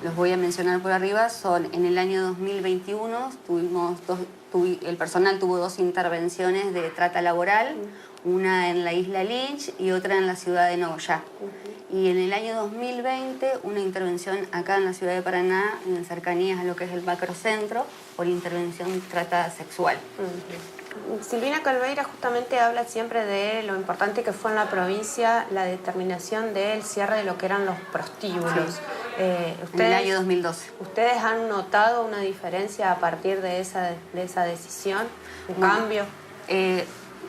S5: los voy a mencionar por arriba, son en el año 2021, el personal tuvo 2 intervenciones de trata laboral, una en la isla Lynch y otra en la ciudad de Nogoyá. Y en el año 2020, una intervención acá en la ciudad de Paraná, en cercanías a lo que es el macrocentro, por intervención de trata sexual.
S3: Silvina Calveira justamente habla siempre de lo importante que fue en la provincia la determinación del cierre de lo que eran los prostíbulos.
S5: Sí. En el año 2012.
S3: ¿Ustedes han notado una diferencia a partir de esa decisión? ¿Un cambio?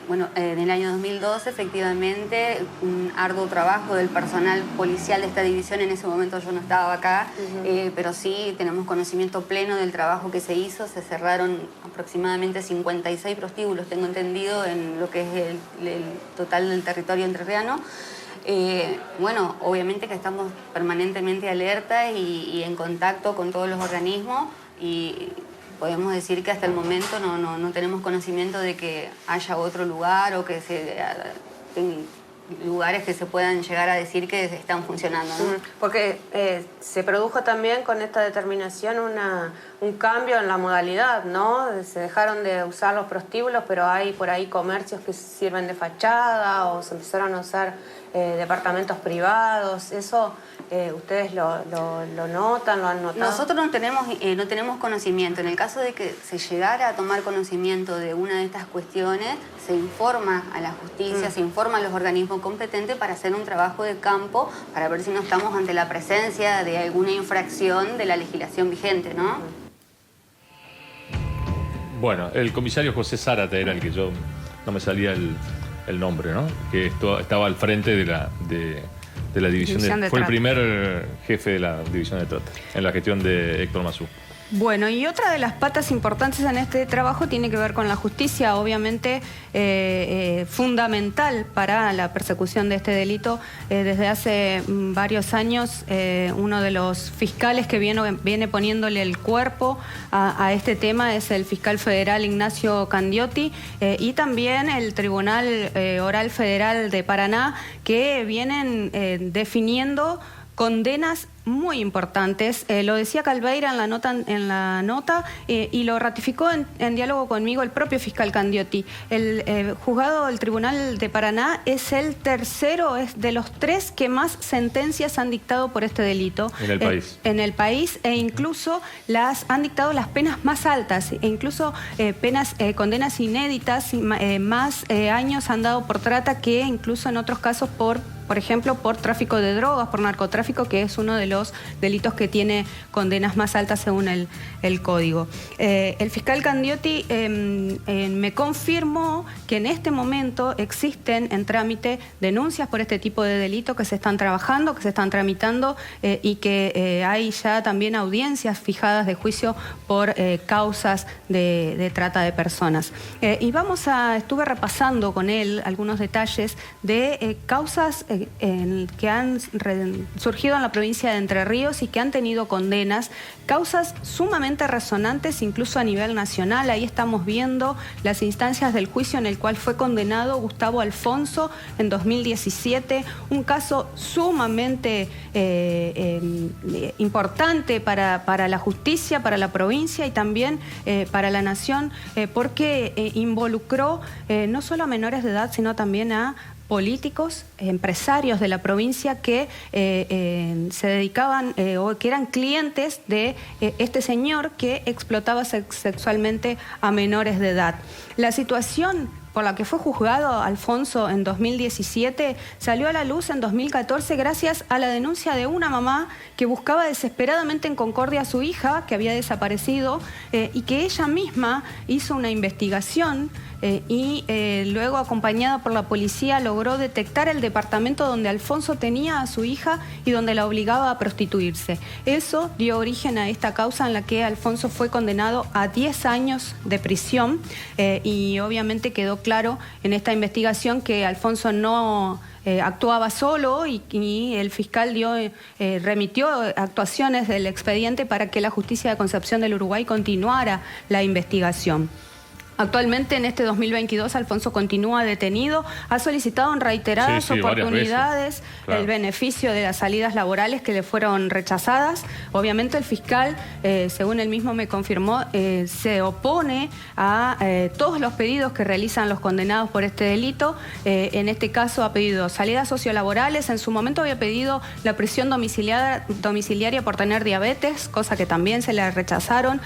S5: Bueno, en el año 2012, efectivamente, un arduo trabajo del personal policial de esta división. En ese momento yo no estaba acá, pero sí tenemos conocimiento pleno del trabajo que se hizo. Se cerraron aproximadamente 56 prostíbulos, tengo entendido, en lo que es el total del territorio entrerriano. Bueno, obviamente que estamos permanentemente alerta y en contacto con todos los organismos y podemos decir que hasta el momento no tenemos conocimiento de que haya otro lugar o que lugares que se puedan llegar a decir que están funcionando, ¿no?
S3: Porque se produjo también con esta determinación un cambio en la modalidad, ¿no? Se dejaron de usar los prostíbulos, pero hay por ahí comercios que sirven de fachada o se empezaron a usar departamentos privados. Eso ustedes lo notan, lo han notado.
S5: Nosotros no tenemos conocimiento. En el caso de que se llegara a tomar conocimiento de una de estas cuestiones, se informa a la justicia, se informa a los organismos competentes para hacer un trabajo de campo para ver si no estamos ante la presencia de alguna infracción de la legislación vigente, ¿no?
S1: Bueno, el comisario José Zárate era el que yo no me salía el nombre, ¿no? Que estaba al frente de la división de fue el primer jefe de la división de trata en la gestión de Héctor Mazú.
S22: Bueno, y otra de las patas importantes en este trabajo tiene que ver con la justicia, obviamente fundamental para la persecución de este delito. Desde hace varios años, uno de los fiscales que viene poniéndole el cuerpo a este tema es el fiscal federal Ignacio Candiotti y también el Tribunal Oral Federal de Paraná, que vienen definiendo condenas muy importantes. Lo decía Calveira en la nota y lo ratificó en diálogo conmigo el propio fiscal Candiotti. El juzgado del Tribunal de Paraná es el tercero, es de los 3 que más sentencias han dictado por este delito.
S1: En el país.
S22: En el país, e incluso han dictado las penas más altas, e incluso condenas inéditas, más años han dado por trata que incluso en otros casos por ejemplo, por tráfico de drogas, por narcotráfico, que es uno de los delitos que tiene condenas más altas según el código. El fiscal Candiotti me confirmó que en este momento existen en trámite denuncias por este tipo de delito que se están trabajando, que se están tramitando y que hay ya también audiencias fijadas de juicio por causas de trata de personas. Y estuve repasando con él algunos detalles de causas que han surgido en la provincia de Entre Ríos y que han tenido condenas, causas sumamente resonantes incluso a nivel nacional. Ahí estamos viendo las instancias del juicio en el cual fue condenado Gustavo Alfonso en 2017, un caso sumamente importante para la justicia, para la provincia y también para la nación, porque involucró no solo a menores de edad, sino también a políticos, empresarios de la provincia que se dedicaban o que eran clientes de este señor que explotaba sexualmente a menores de edad. La situación por la que fue juzgado Alfonso en 2017 salió a la luz en 2014 gracias a la denuncia de una mamá que buscaba desesperadamente en Concordia a su hija que había desaparecido y que ella misma hizo una investigación y luego, acompañada por la policía, logró detectar el departamento donde Alfonso tenía a su hija y donde la obligaba a prostituirse. Eso dio origen a esta causa en la que Alfonso fue condenado a 10 años de prisión y obviamente quedó claro en esta investigación que Alfonso no actuaba solo y el fiscal remitió actuaciones del expediente para que la Justicia de Concepción del Uruguay continuara la investigación. Actualmente, en este 2022, Alfonso continúa detenido. Ha solicitado en reiteradas oportunidades el beneficio de las salidas laborales que le fueron rechazadas. Obviamente, el fiscal, según él mismo me confirmó, se opone a todos los pedidos que realizan los condenados por este delito. En este caso, ha pedido salidas sociolaborales. En su momento había pedido la prisión domiciliaria por tener diabetes, cosa que también se le rechazaron.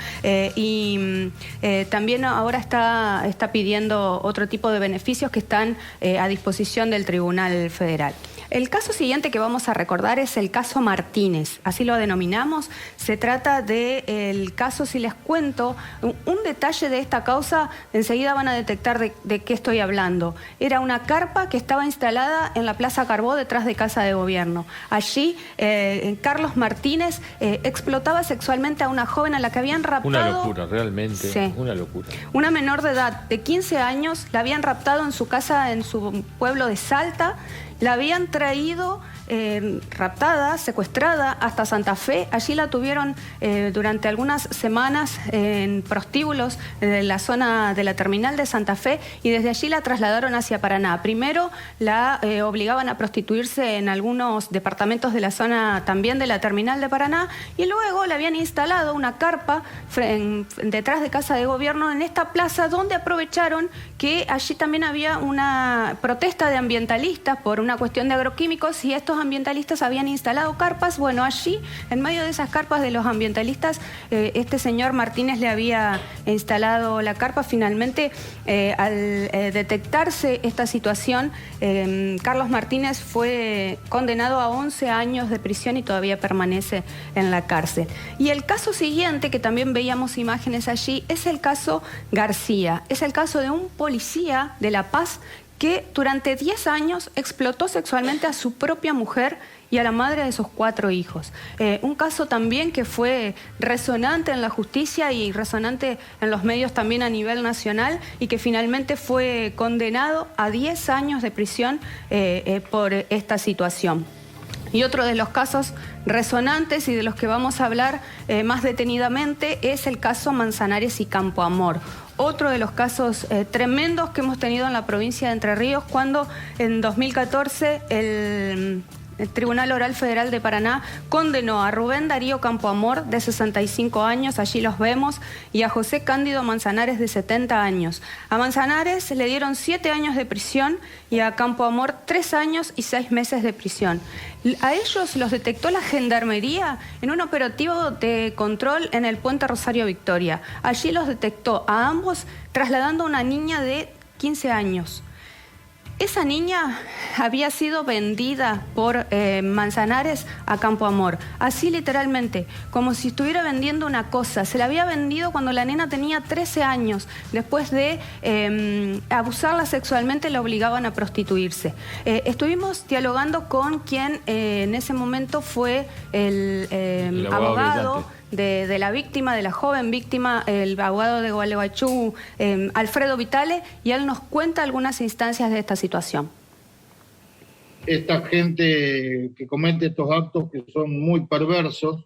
S22: También ahora está pidiendo otro tipo de beneficios que están a disposición del Tribunal Federal. El caso siguiente que vamos a recordar es el caso Martínez, así lo denominamos. Se trata del caso, si les cuento un detalle de esta causa, enseguida van a detectar de qué estoy hablando. Era una carpa que estaba instalada en la Plaza Carbó detrás de Casa de Gobierno. Allí Carlos Martínez explotaba sexualmente a una joven a la que habían raptado.
S1: Una locura, realmente, sí. Una locura.
S22: Una menor de edad de 15 años, la habían raptado en su casa en su pueblo de Salta. La habían traído raptada, secuestrada hasta Santa Fe. Allí la tuvieron durante algunas semanas en prostíbulos en la zona de la terminal de Santa Fe y desde allí la trasladaron hacia Paraná. Primero la obligaban a prostituirse en algunos departamentos de la zona también de la terminal de Paraná y luego le habían instalado una carpa detrás de Casa de Gobierno en esta plaza donde aprovecharon que allí también había una protesta de ambientalistas por una cuestión de agroquímicos y estos ambientalistas habían instalado carpas. Bueno, allí, en medio de esas carpas de los ambientalistas, este señor Martínez le había instalado la carpa. Finalmente, al detectarse esta situación, Carlos Martínez fue condenado a 11 años de prisión y todavía permanece en la cárcel. Y el caso siguiente, que también veíamos imágenes allí, es el caso García. Es el caso de un policía de La Paz que durante 10 años explotó sexualmente a su propia mujer y a la madre de sus 4 hijos. Un caso también que fue resonante en la justicia y resonante en los medios también a nivel nacional y que finalmente fue condenado a 10 años de prisión por esta situación. Y otro de los casos resonantes y de los que vamos a hablar más detenidamente es el caso Manzanares y Campo Amor. Otro de los casos tremendos que hemos tenido en la provincia de Entre Ríos, cuando en 2014 el Tribunal Oral Federal de Paraná condenó a Rubén Darío Campoamor, de 65 años, allí los vemos, y a José Cándido Manzanares, de 70 años. A Manzanares le dieron 7 años de prisión y a Campoamor 3 años y 6 meses de prisión. A ellos los detectó la Gendarmería en un operativo de control en el puente Rosario Victoria. Allí los detectó a ambos trasladando a una niña de 15 años. Esa niña había sido vendida por Manzanares a Campoamor, así literalmente, como si estuviera vendiendo una cosa. Se la había vendido cuando la nena tenía 13 años. Después de abusarla sexualmente, la obligaban a prostituirse. Estuvimos dialogando con quien en ese momento fue el abogado de la víctima, de la joven víctima, el abogado de Gualeguaychú, Alfredo Vitale, y él nos cuenta algunas instancias de esta situación.
S6: esta gente que comete estos actos que son muy perversos,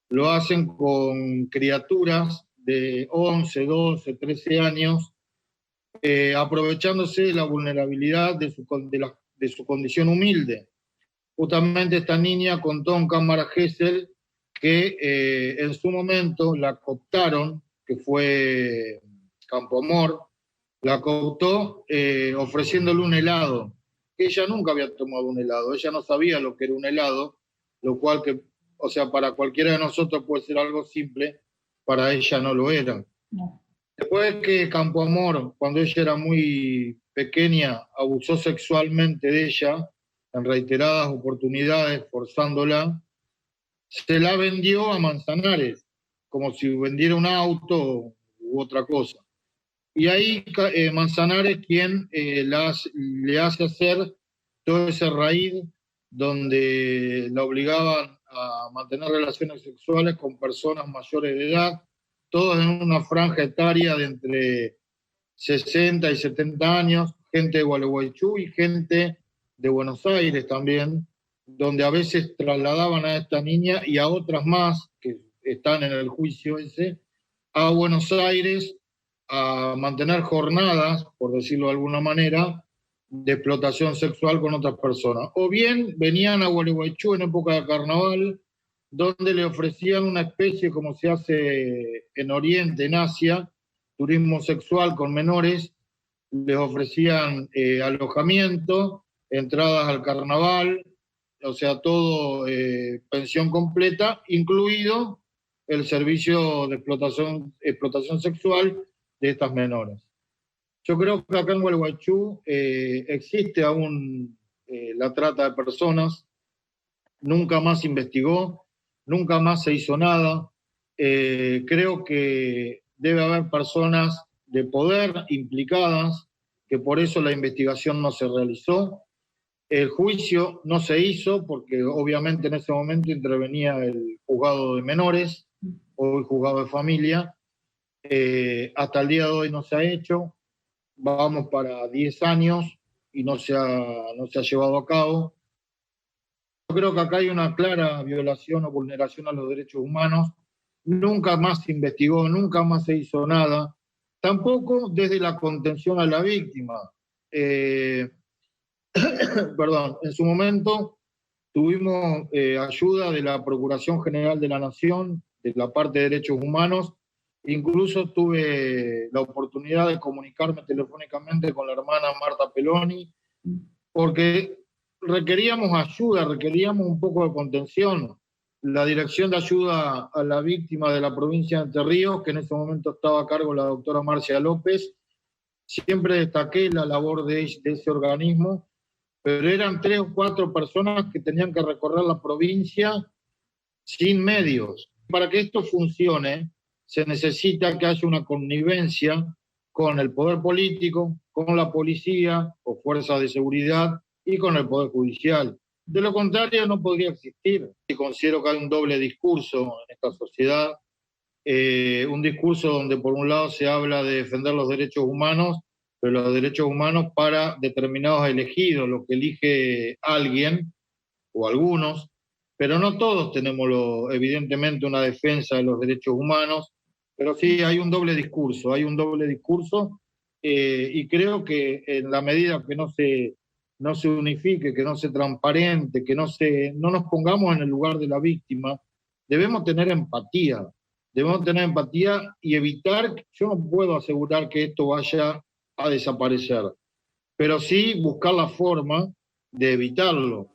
S6: lo hacen con criaturas de 11, 12, 13 años, aprovechándose de la vulnerabilidad de su condición humilde. Justamente esta niña contó en cámara Gesell que en su momento la cooptaron, que fue Campoamor, la cooptó ofreciéndole un helado. Ella nunca había tomado un helado, ella no sabía lo que era un helado, lo cual o sea, para cualquiera de nosotros puede ser algo simple, para ella no lo era. No. Después que Campoamor, cuando ella era muy pequeña, abusó sexualmente de ella, en reiteradas oportunidades, forzándola, se la vendió a Manzanares, como si vendiera un auto u otra cosa. Y ahí Manzanares quien le hace hacer todo ese raid donde la obligaban a mantener relaciones sexuales con personas mayores de edad, todos en una franja etaria de entre 60 y 70 años, gente de Gualeguaychú y gente de Buenos Aires también, donde a veces trasladaban a esta niña y a otras más que están en el juicio ese, a Buenos Aires a mantener jornadas, por decirlo de alguna manera, de explotación sexual con otras personas. O bien venían a Gualeguaychú en época de carnaval, donde le ofrecían una especie, como se hace en Oriente, en Asia, turismo sexual con menores, les ofrecían alojamiento, entradas al carnaval, o sea, todo pensión completa, incluido el servicio de explotación sexual de estas menores. Yo creo que acá en Gualeguaychú existe aún la trata de personas, nunca más se investigó, nunca más se hizo nada. Creo que debe haber personas de poder implicadas, que por eso la investigación no se realizó. El juicio no se hizo porque obviamente en ese momento intervenía el juzgado de menores o el juzgado de familia. Hasta el día de hoy no se ha hecho. Vamos para 10 años y no se ha llevado a cabo. Yo creo que acá hay una clara violación o vulneración a los derechos humanos. Nunca más se investigó, nunca más se hizo nada. Tampoco desde la contención a la víctima. Perdón, en su momento tuvimos ayuda de la Procuración General de la Nación, de la parte de Derechos Humanos. Incluso tuve la oportunidad de comunicarme telefónicamente con la hermana Marta Peloni, porque requeríamos ayuda, requeríamos un poco de contención. La Dirección de Ayuda a la Víctima de la provincia de Entre Ríos, que en ese momento estaba a cargo la doctora Marcia López, siempre destaqué la labor de ese organismo, pero eran 3 o 4 personas que tenían que recorrer la provincia sin medios. Para que esto funcione, se necesita que haya una connivencia con el poder político, con la policía o fuerzas de seguridad y con el poder judicial. De lo contrario no podría existir. Y considero que hay un doble discurso en esta sociedad, un discurso donde por un lado se habla de defender los derechos humanos, pero los derechos humanos para determinados elegidos, lo que elige alguien o algunos, pero no todos tenemos evidentemente una defensa de los derechos humanos, pero sí hay un doble discurso, y creo que en la medida que no se unifique, que no se transparente, que no nos pongamos en el lugar de la víctima, debemos tener empatía y evitar. Yo no puedo asegurar que esto vaya a desaparecer, pero sí buscar la forma de evitarlo.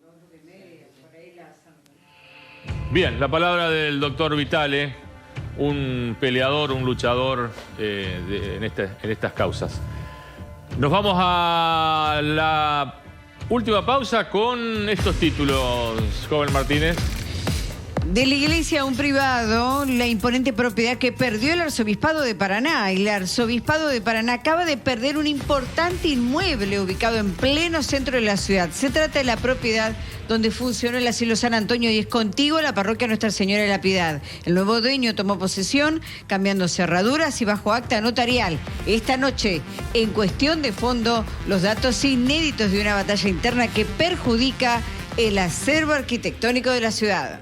S1: Bien, la palabra del doctor Vitale, un peleador, un luchador en estas causas. Nos vamos a la última pausa con estos títulos, joven Martínez.
S8: De la iglesia a un privado, la imponente propiedad que perdió el Arzobispado de Paraná. El Arzobispado de Paraná acaba de perder un importante inmueble ubicado en pleno centro de la ciudad. Se trata de la propiedad donde funcionó el asilo San Antonio y es contigo la parroquia Nuestra Señora de la Piedad. El nuevo dueño tomó posesión, cambiando cerraduras y bajo acta notarial. Esta noche, en Cuestión de Fondo, los datos inéditos de una batalla interna que perjudica el acervo arquitectónico de la ciudad.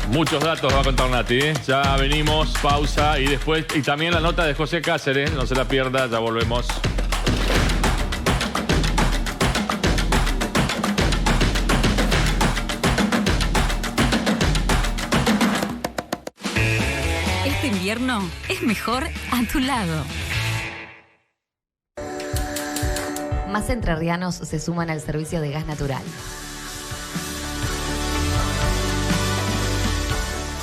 S1: Muchos datos va a contar Nati, ¿eh? Ya venimos, pausa y después, y también la nota de José Cáceres, no se la pierda, ya volvemos.
S4: Este invierno es mejor a tu lado.
S9: Más entrerrianos se suman al servicio de gas natural.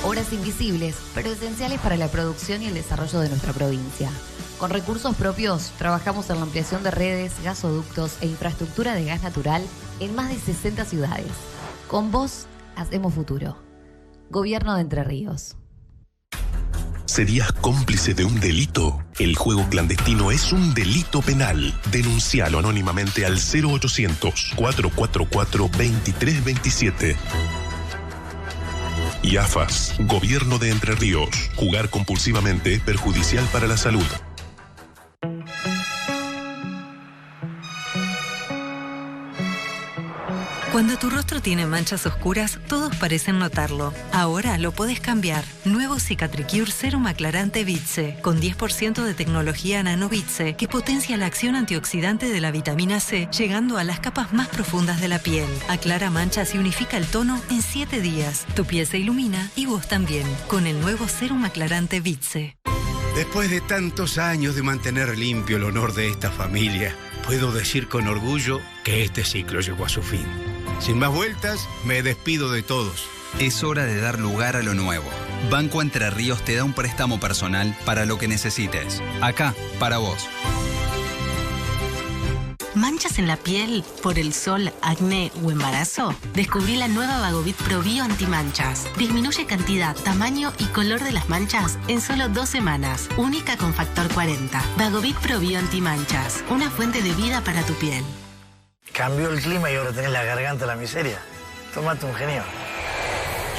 S9: Obras invisibles, pero esenciales para la producción y el desarrollo de nuestra provincia. Con recursos propios, trabajamos en la ampliación de redes, gasoductos e infraestructura de gas natural en más de 60 ciudades. Con vos, hacemos futuro. Gobierno de Entre Ríos.
S23: ¿Serías cómplice de un delito? El juego clandestino es un delito penal. Denuncialo anónimamente al 0800-444-2327. IAFAS, Gobierno de Entre Ríos. Jugar compulsivamente, perjudicial para la salud.
S24: Cuando tu rostro tiene manchas oscuras, todos parecen notarlo. Ahora lo puedes cambiar. Nuevo Cicatricure Serum Aclarante Vitse, con 10% de tecnología NanoVitse, que potencia la acción antioxidante de la vitamina C, llegando a las capas más profundas de la piel. Aclara manchas y unifica el tono en 7 días. Tu piel se ilumina y vos también, con el nuevo Serum Aclarante Vitse.
S25: Después de tantos años de mantener limpio el honor de esta familia, puedo decir con orgullo que este ciclo llegó a su fin. Sin más vueltas, me despido de todos.
S26: Es hora de dar lugar a lo nuevo. Banco Entre Ríos te da un préstamo personal para lo que necesites. Acá, para vos.
S12: ¿Manchas en la piel por el sol, acné o embarazo? Descubrí la nueva Vagovit Pro Bio Antimanchas. Disminuye cantidad, tamaño y color de las manchas en solo 2 semanas. Única con factor 40. Vagovit Pro Bio Antimanchas. Una fuente de vida para tu piel.
S27: Cambió el clima y ahora tenés la garganta la miseria. Tómate un Genio.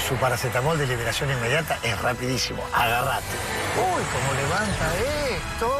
S27: Su paracetamol de liberación inmediata es rapidísimo. Agarrate. Uy, cómo levanta esto.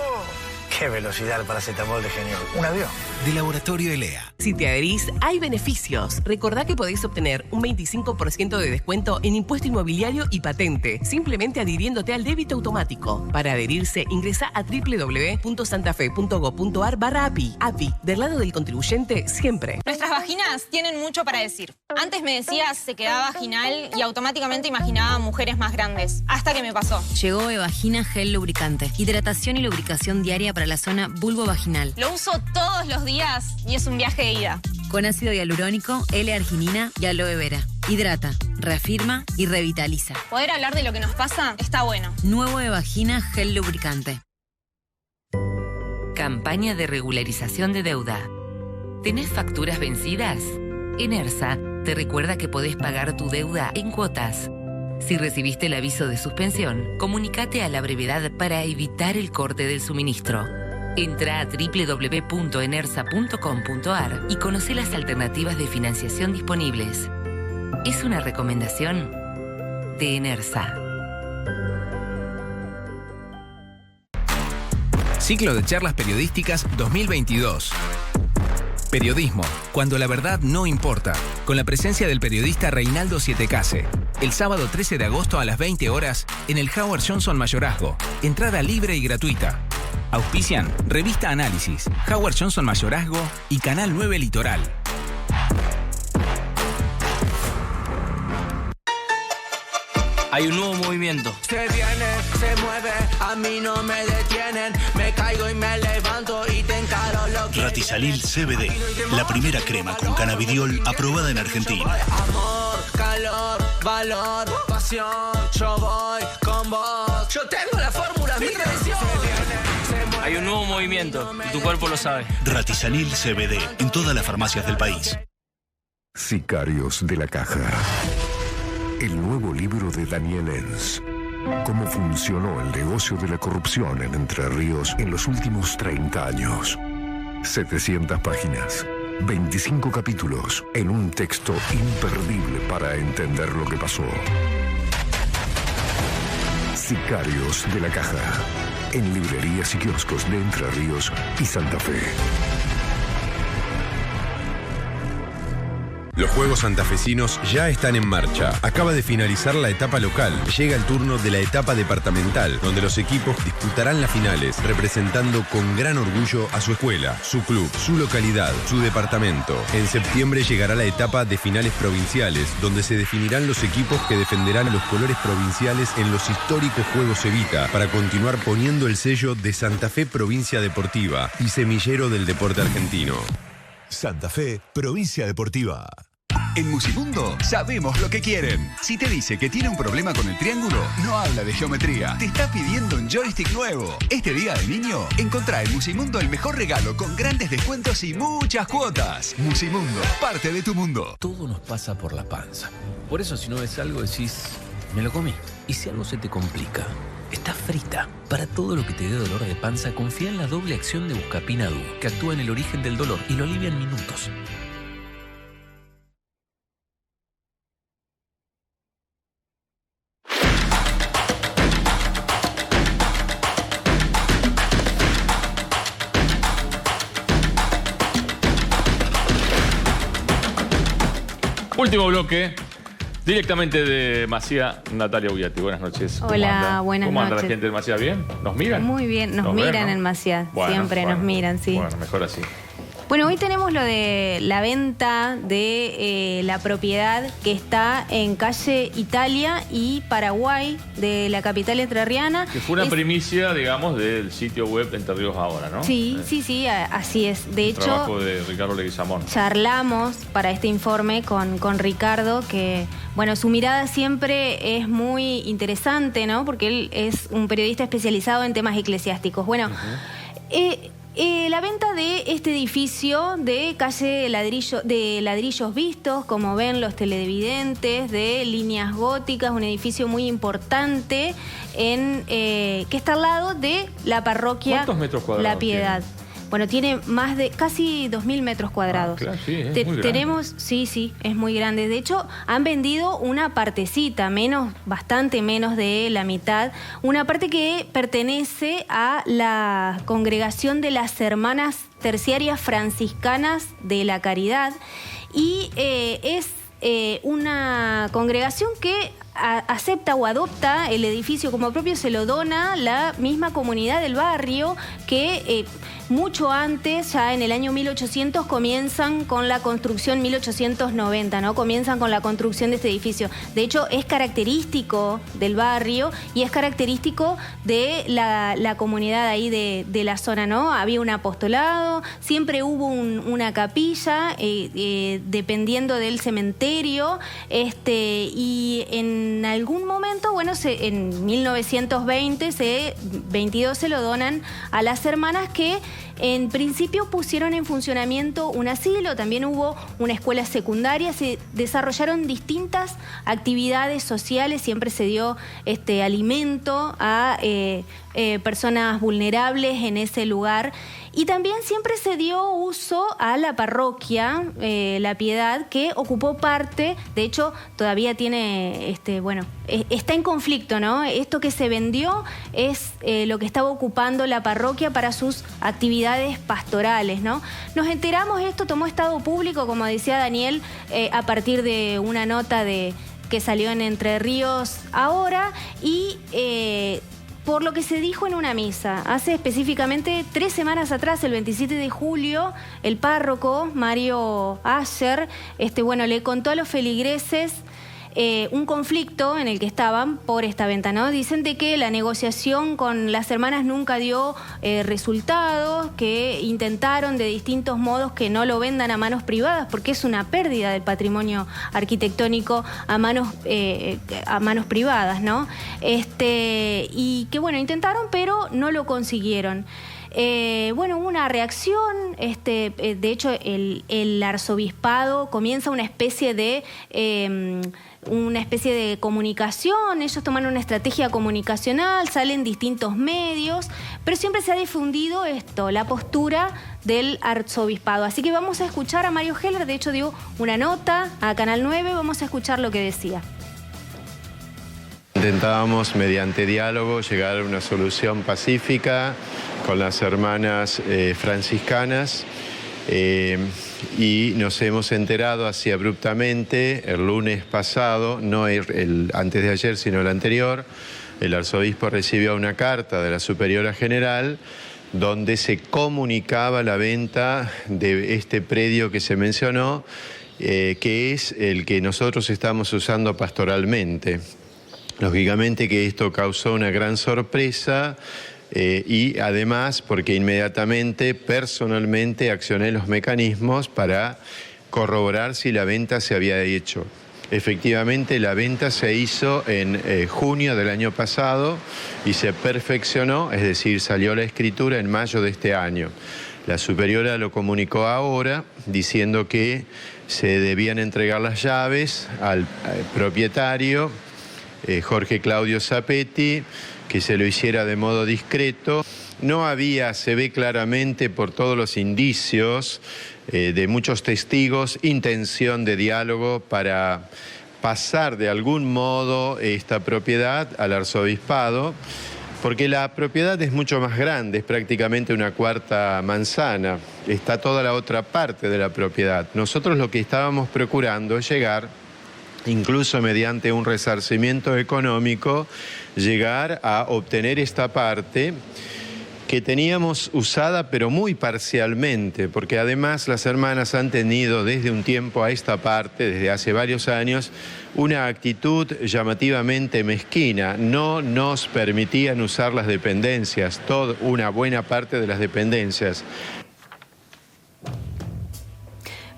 S27: ¡Qué velocidad el paracetamol de Genio! Un avión.
S28: De Laboratorio Elea.
S29: Si te adherís, hay beneficios. Recordá que podés obtener un 25% de descuento en impuesto inmobiliario y patente, simplemente adhiriéndote al débito automático. Para adherirse, ingresá a www.santafe.gov.ar/API. API, del lado del contribuyente, siempre.
S30: Nuestras vaginas tienen mucho para decir. Antes me decías sequedad vaginal y automáticamente imaginaba mujeres más grandes. Hasta que me pasó.
S13: Llegó Evagina Gel Lubricante. Hidratación y lubricación diaria para la zona vulvovaginal.
S30: Lo uso todos los días y es un viaje de ida.
S13: Con ácido hialurónico, L-arginina y aloe vera. Hidrata, reafirma y revitaliza.
S30: Poder hablar de lo que nos pasa está bueno.
S13: Nuevo Evagina Gel Lubricante.
S31: Campaña de regularización de deuda. ¿Tenés facturas vencidas? Enersa te recuerda que podés pagar tu deuda en cuotas. Si recibiste el aviso de suspensión, comunícate a la brevedad para evitar el corte del suministro. Entra a www.enersa.com.ar y conoce las alternativas de financiación disponibles. Es una recomendación de Enersa.
S7: Ciclo de charlas periodísticas 2022. Periodismo, cuando la verdad no importa, con la presencia del periodista Reinaldo Sietecase. El sábado 13 de agosto a las 20 horas en el Howard Johnson Mayorazgo. Entrada libre y gratuita. Auspician Revista Análisis, Howard Johnson Mayorazgo y Canal 9 Litoral.
S32: Hay un nuevo movimiento.
S33: Se viene, se mueve, a mí no me detienen. Me caigo y me levanto y te encaro lo que...
S34: Ratisalil CBD, la primera crema con cannabidiol aprobada en Argentina.
S33: Amor, calor, valor, pasión, yo voy con vos. Yo tengo la fórmula, mi tradición.
S32: Hay un nuevo movimiento y tu cuerpo lo sabe.
S34: Ratisalil CBD en todas las farmacias del país.
S2: Sicarios de la Caja. El nuevo libro de Daniel Enz. Cómo funcionó el negocio de la corrupción en Entre Ríos en los últimos 30 años. 700 páginas, 25 capítulos, en un texto imperdible para entender lo que pasó. Sicarios de la Caja. En librerías y kioscos de Entre Ríos y Santa Fe.
S3: Los Juegos Santafesinos ya están en marcha. Acaba de finalizar la etapa local. Llega el turno de la etapa departamental, donde los equipos disputarán las finales, representando con gran orgullo a su escuela, su club, su localidad, su departamento. En septiembre llegará la etapa de finales provinciales, donde se definirán los equipos que defenderán los colores provinciales en los históricos Juegos Evita, para continuar poniendo el sello de Santa Fe Provincia Deportiva y semillero del deporte argentino.
S34: Santa Fe, provincia deportiva. En Musimundo sabemos lo que quieren. Si te dice que tiene un problema con el triángulo, no habla de geometría. Te está pidiendo un joystick nuevo. Este día del niño, encontrá en Musimundo el mejor regalo con grandes descuentos y muchas cuotas. Musimundo, parte de tu mundo.
S5: Todo nos pasa por la panza. Por eso si no ves algo decís, me lo comí. Y si algo se te complica, está frita. Para todo lo que te dé dolor de panza, confía en la doble acción de Buscapina Duo, que actúa en el origen del dolor y lo alivia en minutos.
S1: Último bloque, directamente de Masía, Natalia Buiati. Buenas noches.
S10: Hola, buenas noches.
S1: ¿Cómo anda la gente de Masía? ¿Bien? ¿Nos miran?
S10: Muy bien, nos miran, ¿no? En Masía. Bueno, siempre nos miran, sí.
S1: Bueno, mejor así.
S10: Bueno, hoy tenemos lo de la venta de la propiedad que está en calle Italia y Paraguay de la capital entrerriana.
S1: Que fue una primicia, digamos, del sitio web de Entre Ríos Ahora, ¿no?
S10: Sí, sí, así es. De hecho,
S1: trabajo de Ricardo Leguizamón.
S10: Charlamos para este informe con Ricardo, que, bueno, su mirada siempre es muy interesante, ¿no? Porque él es un periodista especializado en temas eclesiásticos. Bueno, la venta de este edificio de calle de ladrillos vistos, como ven los televidentes, de líneas góticas, un edificio muy importante que está al lado de la parroquia
S1: ¿Cuántos metros cuadrados
S10: La Piedad.
S1: tiene?
S10: Bueno, tiene más de casi 2.000 metros cuadrados.
S1: Claro, sí, es muy
S10: grande. Sí, es muy grande. De hecho, han vendido una partecita, bastante menos de la mitad, una parte que pertenece a la congregación de las Hermanas Terciarias Franciscanas de la Caridad, y es una congregación que acepta o adopta el edificio como propio, se lo dona la misma comunidad del barrio, que mucho antes, ya en el año 1800, comienzan con la construcción, 1890, ¿no? Comienzan con la construcción de este edificio. De hecho, es característico del barrio y es característico de la comunidad ahí de la zona, ¿no? Había un apostolado, siempre hubo una capilla, dependiendo del cementerio, y en algún momento, bueno, en 1922 se lo donan a las hermanas, que en principio pusieron en funcionamiento un asilo, también hubo una escuela secundaria, se desarrollaron distintas actividades sociales, siempre se dio alimento a personas vulnerables en ese lugar, y también siempre se dio uso a la parroquia La Piedad, que ocupó parte, de hecho todavía tiene, está en conflicto, ¿no? Esto que se vendió es lo que estaba ocupando la parroquia para sus actividades pastorales, ¿no? Nos enteramos, esto tomó estado público, como decía Daniel, a partir de una nota que salió en Entre Ríos Ahora, y por lo que se dijo en una misa, hace específicamente 3 semanas atrás, el 27 de julio, el párroco Mario Asher, le contó a los feligreses un conflicto en el que estaban por esta venta, ¿no? Dicen de que la negociación con las hermanas nunca dio resultados, que intentaron de distintos modos que no lo vendan a manos privadas, porque es una pérdida del patrimonio arquitectónico a manos privadas, ¿no? Y que, bueno, intentaron, pero no lo consiguieron. Bueno, hubo una reacción, de hecho el arzobispado comienza una especie de comunicación, ellos toman una estrategia comunicacional, salen distintos medios, pero siempre se ha difundido la postura del arzobispado. Así que vamos a escuchar a Mario Heller, de hecho dio una nota a Canal 9, vamos a escuchar lo que decía.
S4: Intentábamos, mediante diálogo, llegar a una solución pacífica con las hermanas franciscanas y nos hemos enterado así abruptamente el lunes pasado, no antes de ayer sino el anterior, el arzobispo recibió una carta de la Superiora General donde se comunicaba la venta de este predio que se mencionó, que es el que nosotros estamos usando pastoralmente. Lógicamente que esto causó una gran sorpresa y además porque inmediatamente, personalmente, accioné los mecanismos para corroborar si la venta se había hecho. Efectivamente, la venta se hizo en junio del año pasado y se perfeccionó, es decir, salió la escritura en mayo de este año. La superiora lo comunicó ahora diciendo que se debían entregar las llaves al propietario, Jorge Claudio Zapetti, que se lo hiciera de modo discreto. No había, se ve claramente por todos los indicios de muchos testigos, intención de diálogo para pasar de algún modo esta propiedad al arzobispado, porque la propiedad es mucho más grande, es prácticamente una cuarta manzana, está toda la otra parte de la propiedad. Nosotros lo que estábamos procurando es llegar, incluso mediante un resarcimiento económico, llegar a obtener esta parte que teníamos usada pero muy parcialmente, porque además las hermanas han tenido desde un tiempo a esta parte, desde hace varios años, una actitud llamativamente mezquina. No nos permitían usar las dependencias, una buena parte de las dependencias.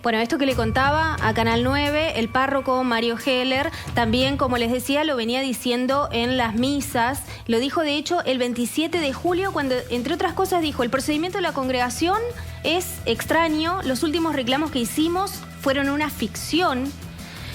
S10: Bueno, esto que le contaba a Canal 9, el párroco Mario Heller, también, como les decía, lo venía diciendo en las misas. Lo dijo, de hecho, el 27 de julio, cuando, entre otras cosas, dijo: el procedimiento de la congregación es extraño, los últimos reclamos que hicimos fueron una ficción.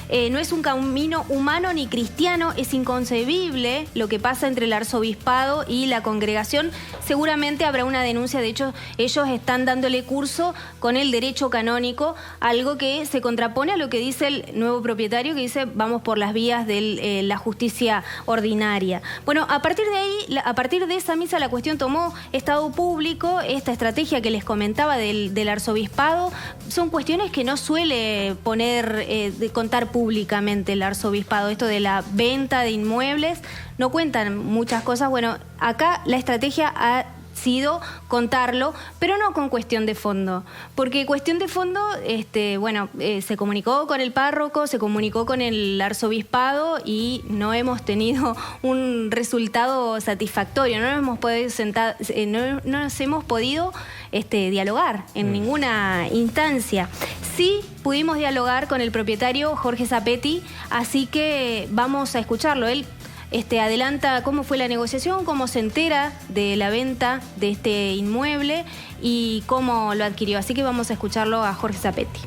S10: No es un camino humano ni cristiano, es inconcebible lo que pasa entre el arzobispado y la congregación. Seguramente habrá una denuncia, de hecho ellos están dándole curso con el derecho canónico, algo que se contrapone a lo que dice el nuevo propietario, que dice vamos por las vías de la justicia ordinaria. Bueno, a partir de ahí, a partir de esa misa, la cuestión tomó estado público. Esta estrategia que les comentaba del arzobispado son cuestiones que no suele contar públicamente el arzobispado. Esto de la venta de inmuebles, no cuentan muchas cosas. Bueno, acá la estrategia ha sido contarlo, pero no con cuestión de fondo, porque cuestión de fondo, se comunicó con el párroco, se comunicó con el arzobispado y no hemos tenido un resultado satisfactorio, no nos hemos podido dialogar en ninguna instancia. Sí pudimos dialogar con el propietario Jorge Zapetti, así que vamos a escucharlo. Él adelanta cómo fue la negociación, cómo se entera de la venta de este inmueble y cómo lo adquirió. Así que vamos a escucharlo a Jorge Zapetti.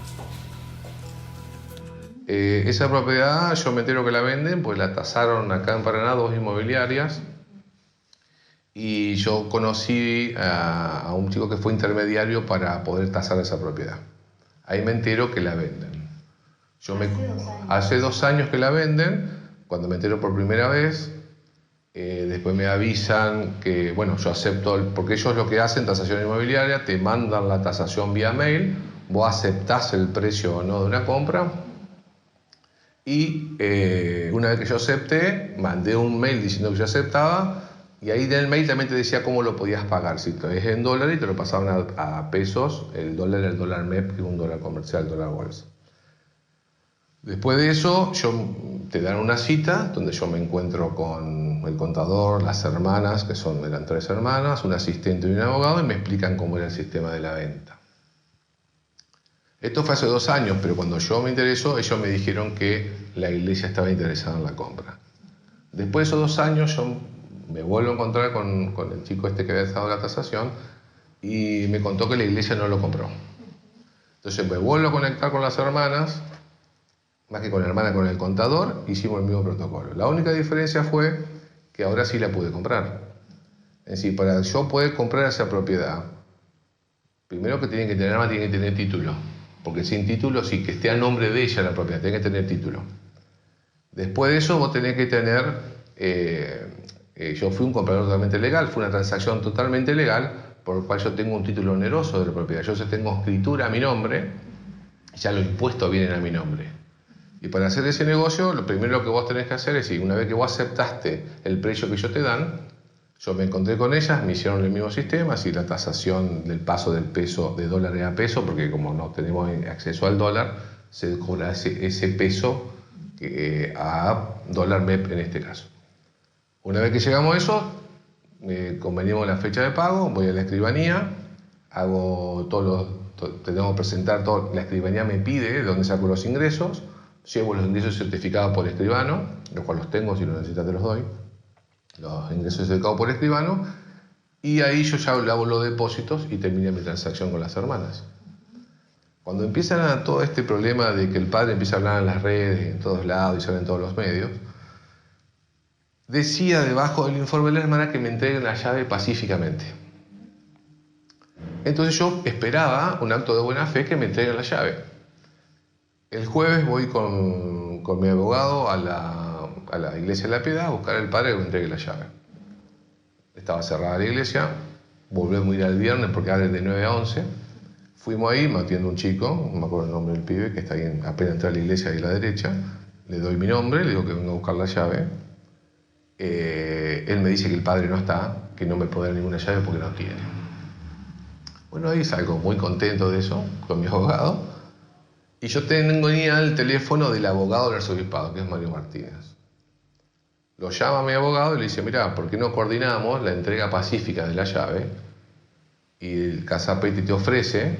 S6: Esa propiedad, yo me entero que la venden, pues la tasaron acá en Paraná 2 inmobiliarias, y yo conocí a un chico que fue intermediario para poder tasar esa propiedad. Ahí me entero que la venden. Hace 2 años que la venden. Cuando me entero por primera vez, después me avisan que, bueno, yo acepto, porque ellos lo que hacen, tasación inmobiliaria, te mandan la tasación vía mail, vos aceptás el precio o no de una compra, y una vez que yo acepté, mandé un mail diciendo que yo aceptaba, y ahí en el mail también te decía cómo lo podías pagar, si te es en dólares y te lo pasaban a pesos, el dólar MEP, que es un dólar comercial, dólar bolsa. Después de eso, te dan una cita donde yo me encuentro con el contador, las hermanas, que eran 3 hermanas, un asistente y un abogado, y me explican cómo era el sistema de la venta. Esto fue hace 2 años, pero cuando yo me interesó, ellos me dijeron que la iglesia estaba interesada en la compra. Después de esos 2 años, yo me vuelvo a encontrar con el chico que había dejado la tasación, y me contó que la iglesia no lo compró. Entonces me vuelvo a conectar con las hermanas, más que con la hermana, con el contador, hicimos el mismo protocolo. La única diferencia fue que ahora sí la pude comprar. Es decir, para yo poder comprar esa propiedad, primero que tiene que tener título, porque sin título, sí, que esté a nombre de ella la propiedad, tiene que tener título. Después de eso vos tenés que tener, yo fui un comprador totalmente legal, fue una transacción totalmente legal, por el cual yo tengo un título oneroso de la propiedad. Yo tengo escritura a mi nombre, ya los impuestos vienen a mi nombre. Y para hacer ese negocio, lo primero que vos tenés que hacer es, si una vez que vos aceptaste el precio que ellos te dan, yo me encontré con ellas, me hicieron el mismo sistema, así la tasación del paso del peso de dólar a peso, porque como no tenemos acceso al dólar, se cobra ese peso a dólar MEP en este caso. Una vez que llegamos a eso, convenimos la fecha de pago, voy a la escribanía, hago tenemos que presentar todo, la escribanía me pide de dónde saco los ingresos, llevo los ingresos certificados por escribano, los cuales los tengo, si lo necesitas te los doy, los ingresos certificados por escribano, y ahí yo ya hago los depósitos y terminé mi transacción con las hermanas. Cuando empiezan a todo este problema de que el padre empieza a hablar en las redes, en todos lados y sale en todos los medios, decía debajo del informe de la hermana que me entreguen la llave pacíficamente. Entonces yo esperaba un acto de buena fe que me entreguen la llave. El jueves voy con mi abogado a la iglesia de la Piedad a buscar al padre que me entregue la llave. Estaba cerrada la iglesia, volvemos a ir al viernes porque abren de 9 a 11. Fuimos ahí, me atiende un chico, no me acuerdo el nombre del pibe, que está ahí, apenas entra a la iglesia ahí a la derecha. Le doy mi nombre, le digo que venga a buscar la llave. Él me dice que el padre no está, que no me puede dar ninguna llave porque no tiene. Bueno, ahí salgo muy contento de eso, con mi abogado. Y yo tenía el teléfono del abogado del arzobispado, que es Mario Martínez. Lo llama a mi abogado y le dice, mirá, ¿por qué no coordinamos la entrega pacífica de la llave? Y el Casapete te ofrece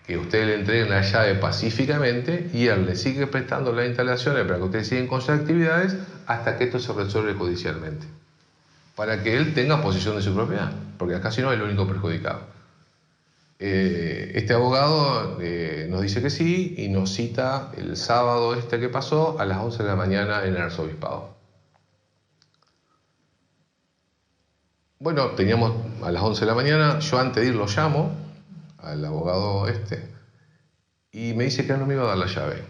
S6: que ustedes le entreguen la llave pacíficamente y él le sigue prestando las instalaciones para que ustedes sigan con sus actividades hasta que esto se resuelve judicialmente. Para que él tenga posesión de su propiedad, porque acá si no es el único perjudicado. Este abogado nos dice que sí y nos cita el sábado que pasó a las 11 de la mañana en el arzobispado. Bueno, teníamos a las 11 de la mañana, yo antes de ir lo llamo al abogado y me dice que no me iba a dar la llave.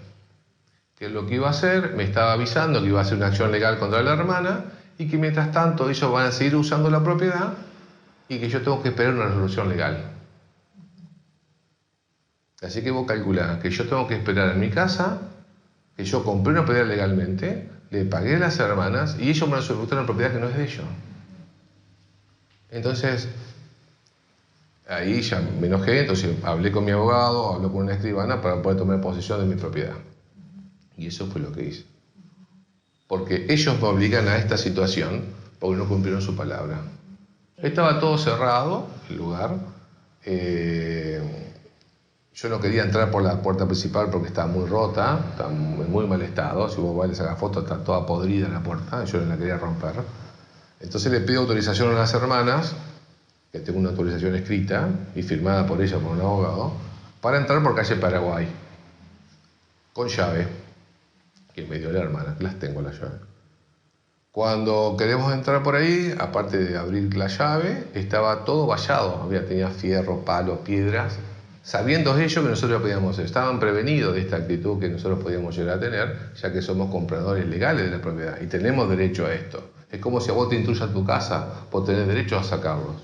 S6: Que lo que iba a hacer, me estaba avisando que iba a hacer una acción legal contra la hermana y que mientras tanto ellos van a seguir usando la propiedad y que yo tengo que esperar una resolución legal. Así que vos calculás que yo tengo que esperar en mi casa, que yo compré una propiedad legalmente, le pagué a las hermanas y ellos me van a solicitar una propiedad que no es de ellos. Entonces, ahí ya me enojé, entonces hablé con mi abogado, hablé con una escribana para poder tomar posesión de mi propiedad. Y eso fue lo que hice. Porque ellos me obligan a esta situación porque no cumplieron su palabra. Estaba todo cerrado, el lugar. Yo no quería entrar por la puerta principal porque estaba muy rota, estaba en muy mal estado. Si vos vas a sacar fotos, está toda podrida la puerta, yo no la quería romper. Entonces le pido autorización a las hermanas, que tengo una autorización escrita y firmada por ella, por un abogado, para entrar por calle Paraguay, con llave, que me dio la hermana, las tengo las llaves. Cuando queremos entrar por ahí, aparte de abrir la llave, estaba todo vallado, tenía fierro, palos, piedras, sabiendo ellos que nosotros lo podíamos hacer. Estaban prevenidos de esta actitud que nosotros podíamos llegar a tener, ya que somos compradores legales de la propiedad y tenemos derecho a esto. Es como si a vos te intruyan tu casa, vos tenés derecho a sacarlos.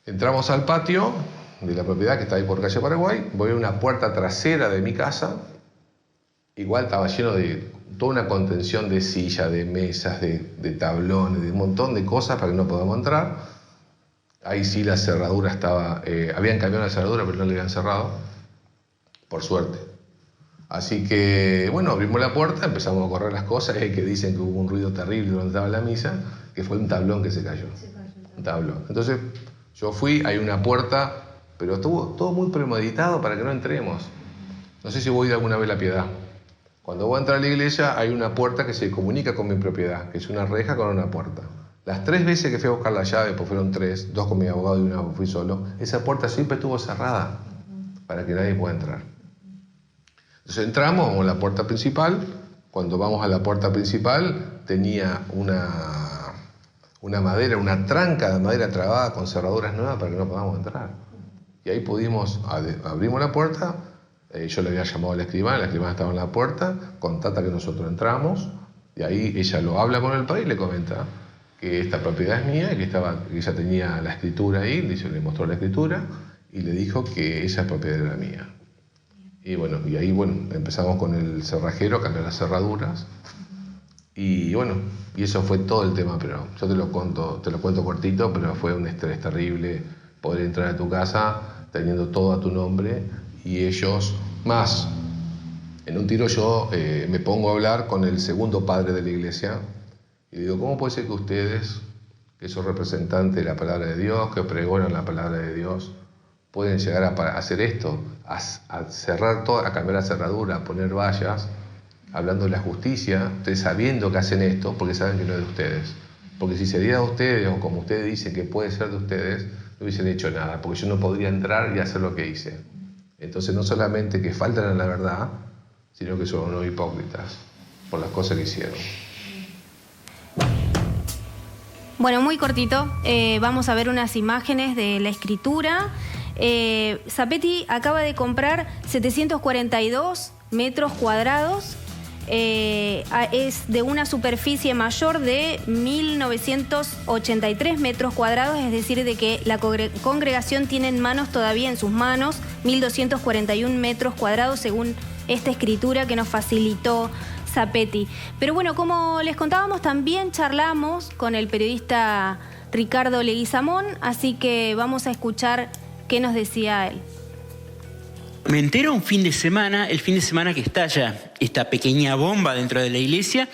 S6: Entramos al patio de la propiedad que está ahí por calle Paraguay, voy a una puerta trasera de mi casa, igual estaba lleno de toda una contención de sillas, de mesas, de tablones, de un montón de cosas para que no podamos entrar. Ahí sí la cerradura estaba, habían cambiado la cerradura pero no le habían cerrado, por suerte. Así que, bueno, abrimos la puerta, empezamos a correr las cosas, que dicen que hubo un ruido terrible durante estaba la misa, que fue un tablón que se cayó. Un tablón. Entonces, yo fui, hay una puerta, pero estuvo todo muy premeditado para que no entremos. No sé si voy a ir alguna vez a La Piedad. Cuando voy a entrar a la iglesia, hay una puerta que se comunica con mi propiedad, que es una reja con una puerta. Las 3 veces que fui a buscar la llave, pues fueron 3, 2 con mi abogado y 1 fui solo, esa puerta siempre estuvo cerrada para que nadie pueda entrar. Entonces entramos, vamos a la puerta principal. Cuando vamos a la puerta principal tenía una madera, una tranca de madera trabada con cerraduras nuevas para que no podamos entrar. Y ahí abrimos la puerta, yo le había llamado a la escribana estaba en la puerta, contata que nosotros entramos, y ahí ella lo habla con el padre y le comenta que esta propiedad es mía y que ella tenía la escritura ahí, le mostró la escritura y le dijo que esa propiedad era mía. Y ahí empezamos con el cerrajero a cambiar las cerraduras. Y eso fue todo el tema, pero yo te lo cuento cortito, pero fue un estrés terrible poder entrar a tu casa teniendo todo a tu nombre y ellos más. En un tiro yo me pongo a hablar con el segundo padre de la iglesia y le digo, ¿cómo puede ser que ustedes, que son representantes de la palabra de Dios, que pregonan la palabra de Dios, pueden llegar a hacer esto, a cerrar todo, a cambiar la cerradura, a poner vallas, hablando de la justicia, ustedes sabiendo que hacen esto, porque saben que no es de ustedes? Porque si se diera de ustedes, o como ustedes dicen que puede ser de ustedes, no hubiesen hecho nada, porque yo no podría entrar y hacer lo que hice. Entonces no solamente que faltan a la verdad, sino que son unos hipócritas por las cosas que hicieron.
S10: Bueno, muy cortito, vamos a ver unas imágenes de la escritura. Zapetti acaba de comprar 742 metros cuadrados, es de una superficie mayor de 1.983 metros cuadrados, es decir, de que la congregación tiene en manos todavía en sus manos 1.241 metros cuadrados según esta escritura que nos facilitó Zapetti. Pero bueno, como les contábamos, también charlamos con el periodista Ricardo Leguizamón, así que vamos a escuchar qué nos decía él.
S8: Me entero el fin de semana que estalla esta pequeña bomba dentro de la iglesia,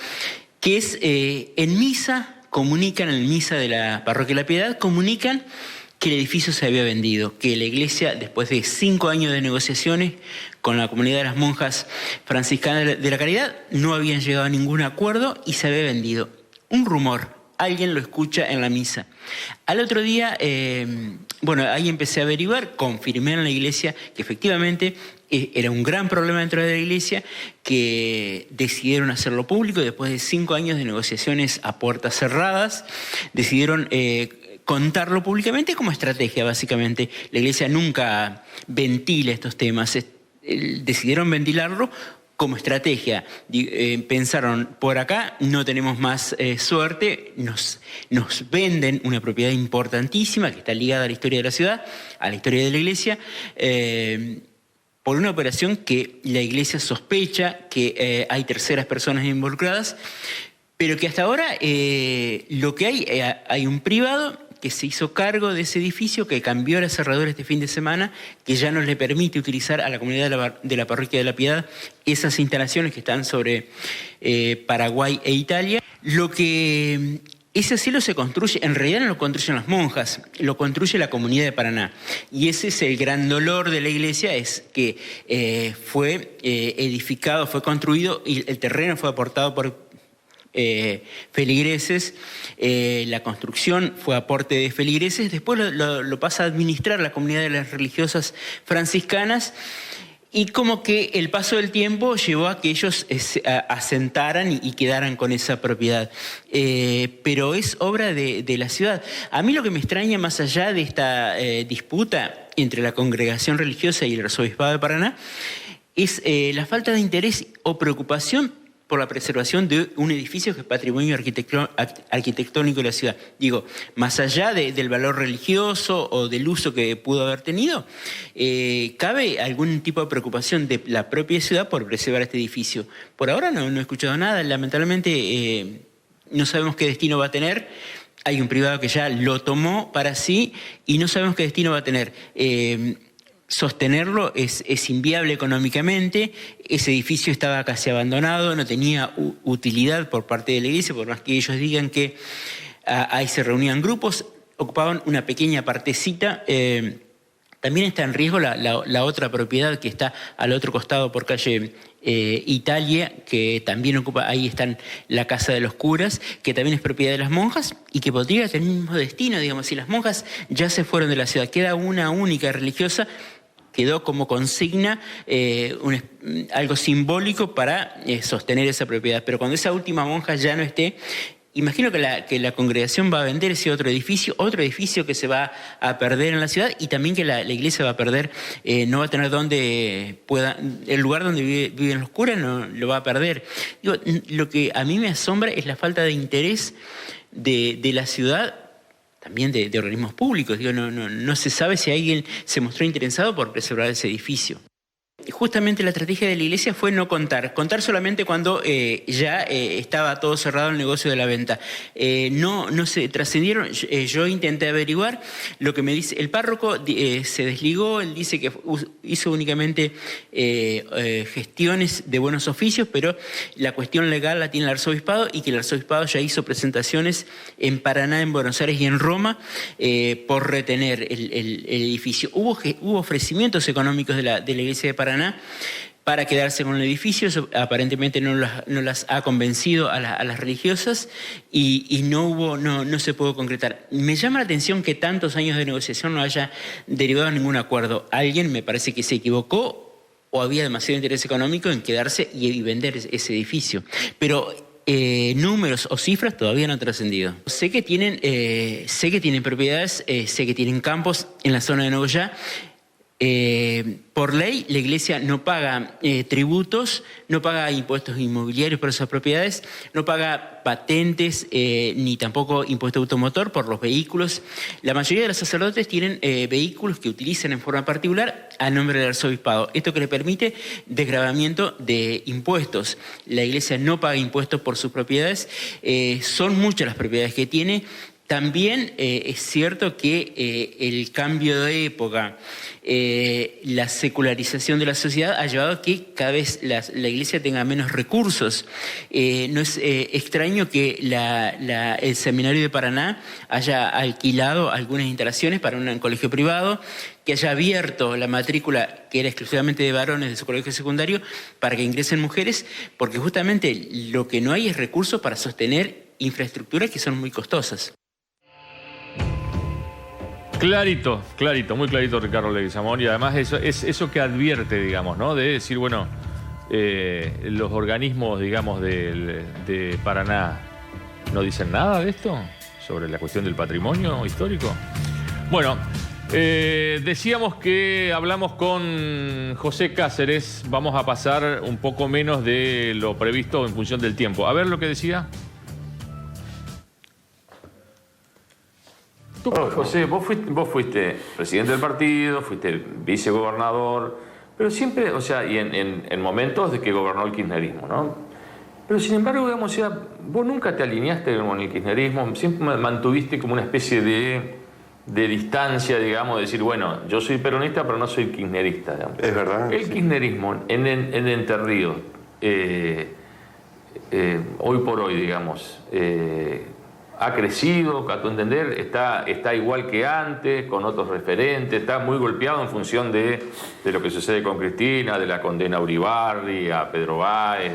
S8: que es en misa de la Parroquia de la Piedad, comunican que el edificio se había vendido, que la iglesia, después de 5 años de negociaciones con la comunidad de las monjas franciscanas de la Caridad, no habían llegado a ningún acuerdo y se había vendido. Un rumor, alguien lo escucha en la misa. Al otro día, ahí empecé a averiguar, confirmé en la iglesia que efectivamente era un gran problema dentro de la iglesia, que decidieron hacerlo público y después de 5 años de negociaciones a puertas cerradas, decidieron contarlo públicamente como estrategia, básicamente. La iglesia nunca ventila estos temas, decidieron ventilarlo como estrategia. Pensaron, por acá no tenemos más suerte, nos venden una propiedad importantísima que está ligada a la historia de la ciudad, a la historia de la iglesia, por una operación que la iglesia sospecha que hay terceras personas involucradas, pero que hasta ahora lo que hay un privado que se hizo cargo de ese edificio, que cambió la cerradura este fin de semana, que ya no le permite utilizar a la comunidad de la Parroquia de la Piedad esas instalaciones que están sobre Paraguay e Italia. Ese cielo se construye, en realidad no lo construyen las monjas, lo construye la comunidad de Paraná. Y ese es el gran dolor de la iglesia, es que fue edificado, fue construido y el terreno fue aportado por feligreses, la construcción fue aporte de feligreses, después lo pasa a administrar la comunidad de las religiosas franciscanas, y como que el paso del tiempo llevó a que ellos asentaran y quedaran con esa propiedad. Pero es obra de la ciudad. A mí lo que me extraña, más allá de esta disputa entre la congregación religiosa y el arzobispado de Paraná, es la falta de interés o preocupación por la preservación de un edificio que es patrimonio arquitectónico de la ciudad. Digo, más allá del valor religioso o del uso que pudo haber tenido, ¿cabe algún tipo de preocupación de la propia ciudad por preservar este edificio? Por ahora no he escuchado nada, lamentablemente no sabemos qué destino va a tener. Hay un privado que ya lo tomó para sí y no sabemos qué destino va a tener. Sostenerlo es inviable económicamente. Ese edificio estaba casi abandonado, no tenía utilidad por parte de la iglesia, por más que ellos digan que ahí se reunían grupos, ocupaban una pequeña partecita También está en riesgo la otra propiedad que está al otro costado por calle Italia, que también ocupa, ahí están la casa de los curas, que también es propiedad de las monjas y que podría tener el mismo destino, digamos, si las monjas ya se fueron de la ciudad, queda una única religiosa, quedó como consigna algo simbólico para sostener esa propiedad. Pero cuando esa última monja ya no esté, imagino que la congregación va a vender ese otro edificio que se va a perder en la ciudad, y también que la iglesia va a perder, no va a tener el lugar donde viven los curas no lo va a perder. Digo, lo que a mí me asombra es la falta de interés de la ciudad, también de organismos públicos. Digo, no se sabe si alguien se mostró interesado por preservar ese edificio. Justamente la estrategia de la iglesia fue no contar solamente cuando ya estaba todo cerrado el negocio de la venta. No se trascendieron. Yo intenté averiguar lo que me dice el párroco, se desligó, él dice que hizo únicamente gestiones de buenos oficios, pero la cuestión legal la tiene el arzobispado, y que el arzobispado ya hizo presentaciones en Paraná, en Buenos Aires y en Roma por retener el edificio. Hubo ofrecimientos económicos de la iglesia de Paraná para quedarse con el edificio. Eso aparentemente no las ha convencido a las religiosas, y no se pudo concretar. Me llama la atención que tantos años de negociación no haya derivado en ningún acuerdo. Alguien me parece que se equivocó, o había demasiado interés económico en quedarse y vender ese edificio. Pero números o cifras todavía no han trascendido. Sé que tienen propiedades, sé que tienen campos en la zona de Nogoyá. Por ley, la iglesia no paga tributos, no paga impuestos inmobiliarios por esas propiedades, no paga patentes ni tampoco impuesto automotor por los vehículos. La mayoría de los sacerdotes tienen vehículos que utilizan en forma particular a nombre del arzobispado. Esto que le permite desgravamiento de impuestos. La iglesia no paga impuestos por sus propiedades. Son muchas las propiedades que tiene. También es cierto que el cambio de época, la secularización de la sociedad ha llevado a que cada vez la iglesia tenga menos recursos. No es extraño que el seminario de Paraná haya alquilado algunas instalaciones para un colegio privado, que haya abierto la matrícula que era exclusivamente de varones de su colegio secundario para que ingresen mujeres, porque justamente lo que no hay es recursos para sostener infraestructuras que son muy costosas.
S1: Clarito, muy clarito Ricardo Leguizamón, y además eso que advierte, digamos, ¿no? De decir, bueno, los organismos, digamos, de Paraná no dicen nada de esto, sobre la cuestión del patrimonio histórico. Bueno, decíamos que hablamos con José Cáceres, vamos a pasar un poco menos de lo previsto en función del tiempo. A ver lo que decía.
S9: José, vos fuiste presidente del partido, fuiste vicegobernador, pero siempre, o sea, y en momentos de que gobernó el kirchnerismo, ¿no? Pero sin embargo, digamos, o sea, vos nunca te alineaste con el kirchnerismo, siempre mantuviste como una especie de distancia, digamos, de decir, bueno, yo soy peronista, pero no soy kirchnerista, digamos. Es verdad. El kirchnerismo en Entre Ríos, hoy por hoy, digamos, ha crecido, a tu entender, está igual que antes, con otros referentes, está muy golpeado en función de lo que sucede con Cristina, de la condena a Uribarri, a Pedro Báez,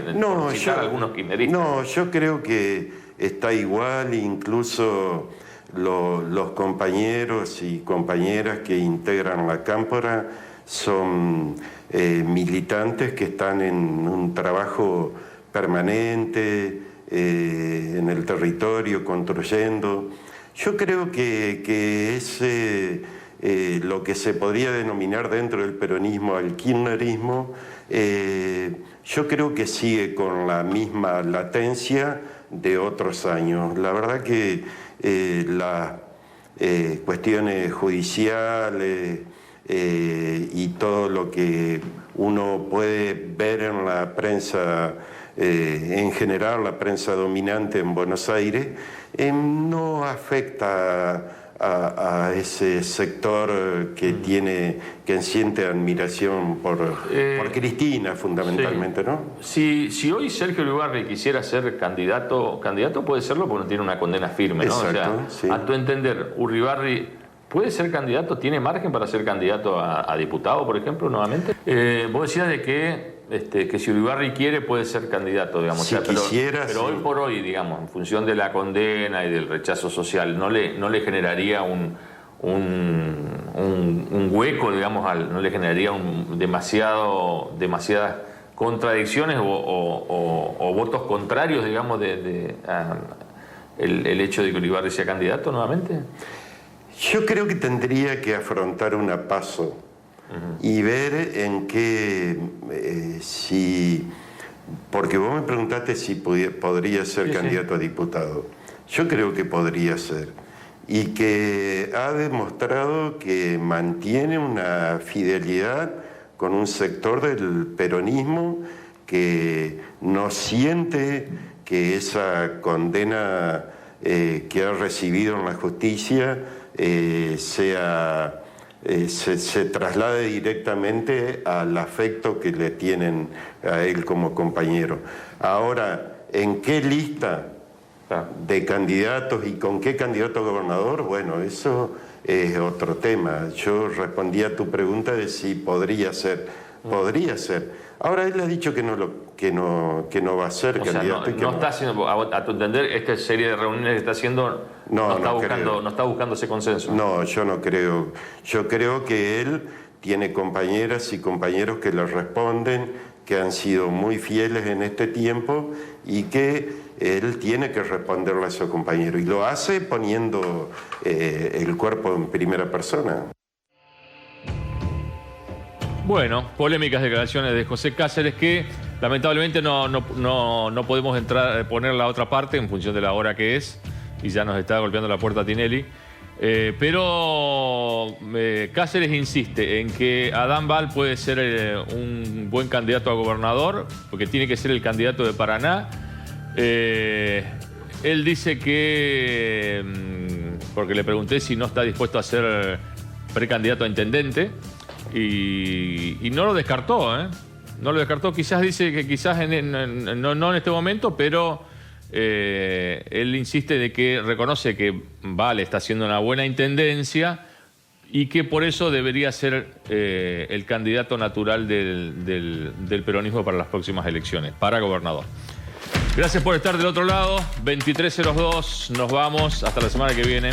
S9: algunos kirchneristas.
S11: No, yo creo que está igual, incluso los compañeros y compañeras que integran la Cámpora son militantes que están en un trabajo permanente, en el territorio, construyendo. Yo creo que es lo que se podría denominar dentro del peronismo el kirchnerismo. Yo creo que sigue con la misma latencia de otros años. La verdad que las cuestiones judiciales y todo lo que uno puede ver en la prensa, en general la prensa dominante en Buenos Aires, no afecta a ese sector que siente admiración por Cristina fundamentalmente, sí. ¿No?
S9: Si hoy Sergio Uribarri quisiera ser candidato puede serlo porque no tiene una condena firme, ¿no?
S11: Exacto,
S9: o sea,
S11: sí.
S9: A tu entender, Uribarri ¿puede ser candidato? ¿Tiene margen para ser candidato a diputado, por ejemplo, nuevamente? Vos decías de que si Uribarri quiere puede ser candidato, digamos.
S11: Si quisiera,
S9: pero
S11: sí.
S9: hoy por hoy, digamos, en función de la condena y del rechazo social, ¿no le generaría un hueco, digamos, no le generaría demasiadas contradicciones o votos contrarios, digamos, el hecho de que Uribarri sea candidato nuevamente?
S11: Yo creo que tendría que afrontar un paso y ver en qué, porque vos me preguntaste si podría ser candidato a diputado. Yo creo que podría ser. Y que ha demostrado que mantiene una fidelidad con un sector del peronismo que no siente que esa condena que ha recibido en la justicia se traslade directamente al afecto que le tienen a él como compañero. Ahora, ¿en qué lista de candidatos y con qué candidato a gobernador? Bueno, eso es otro tema. Yo respondí a tu pregunta de si podría ser. Podría ser. Ahora él ha dicho que no va a ser candidato.
S9: No está haciendo, a tu entender, esta serie de reuniones que está haciendo no está buscando ese consenso.
S11: No, yo no creo. Yo creo que él tiene compañeras y compañeros que le responden, que han sido muy fieles en este tiempo y que él tiene que responderle a esos compañeros. Y lo hace poniendo el cuerpo en primera persona.
S1: Bueno, polémicas declaraciones de José Cáceres que lamentablemente no podemos poner la otra parte en función de la hora que es y ya nos está golpeando la puerta Tinelli. Pero Cáceres insiste en que Adán Bal puede ser un buen candidato a gobernador porque tiene que ser el candidato de Paraná. Él dice que, porque le pregunté si no está dispuesto a ser precandidato a intendente, y no lo descartó, no lo descartó. Quizás dice que quizás no en este momento, pero él insiste de que reconoce que Vale está haciendo una buena intendencia y que por eso debería ser el candidato natural del peronismo para las próximas elecciones, para gobernador. Gracias por estar del otro lado. 23:02, nos vamos. Hasta la semana que viene.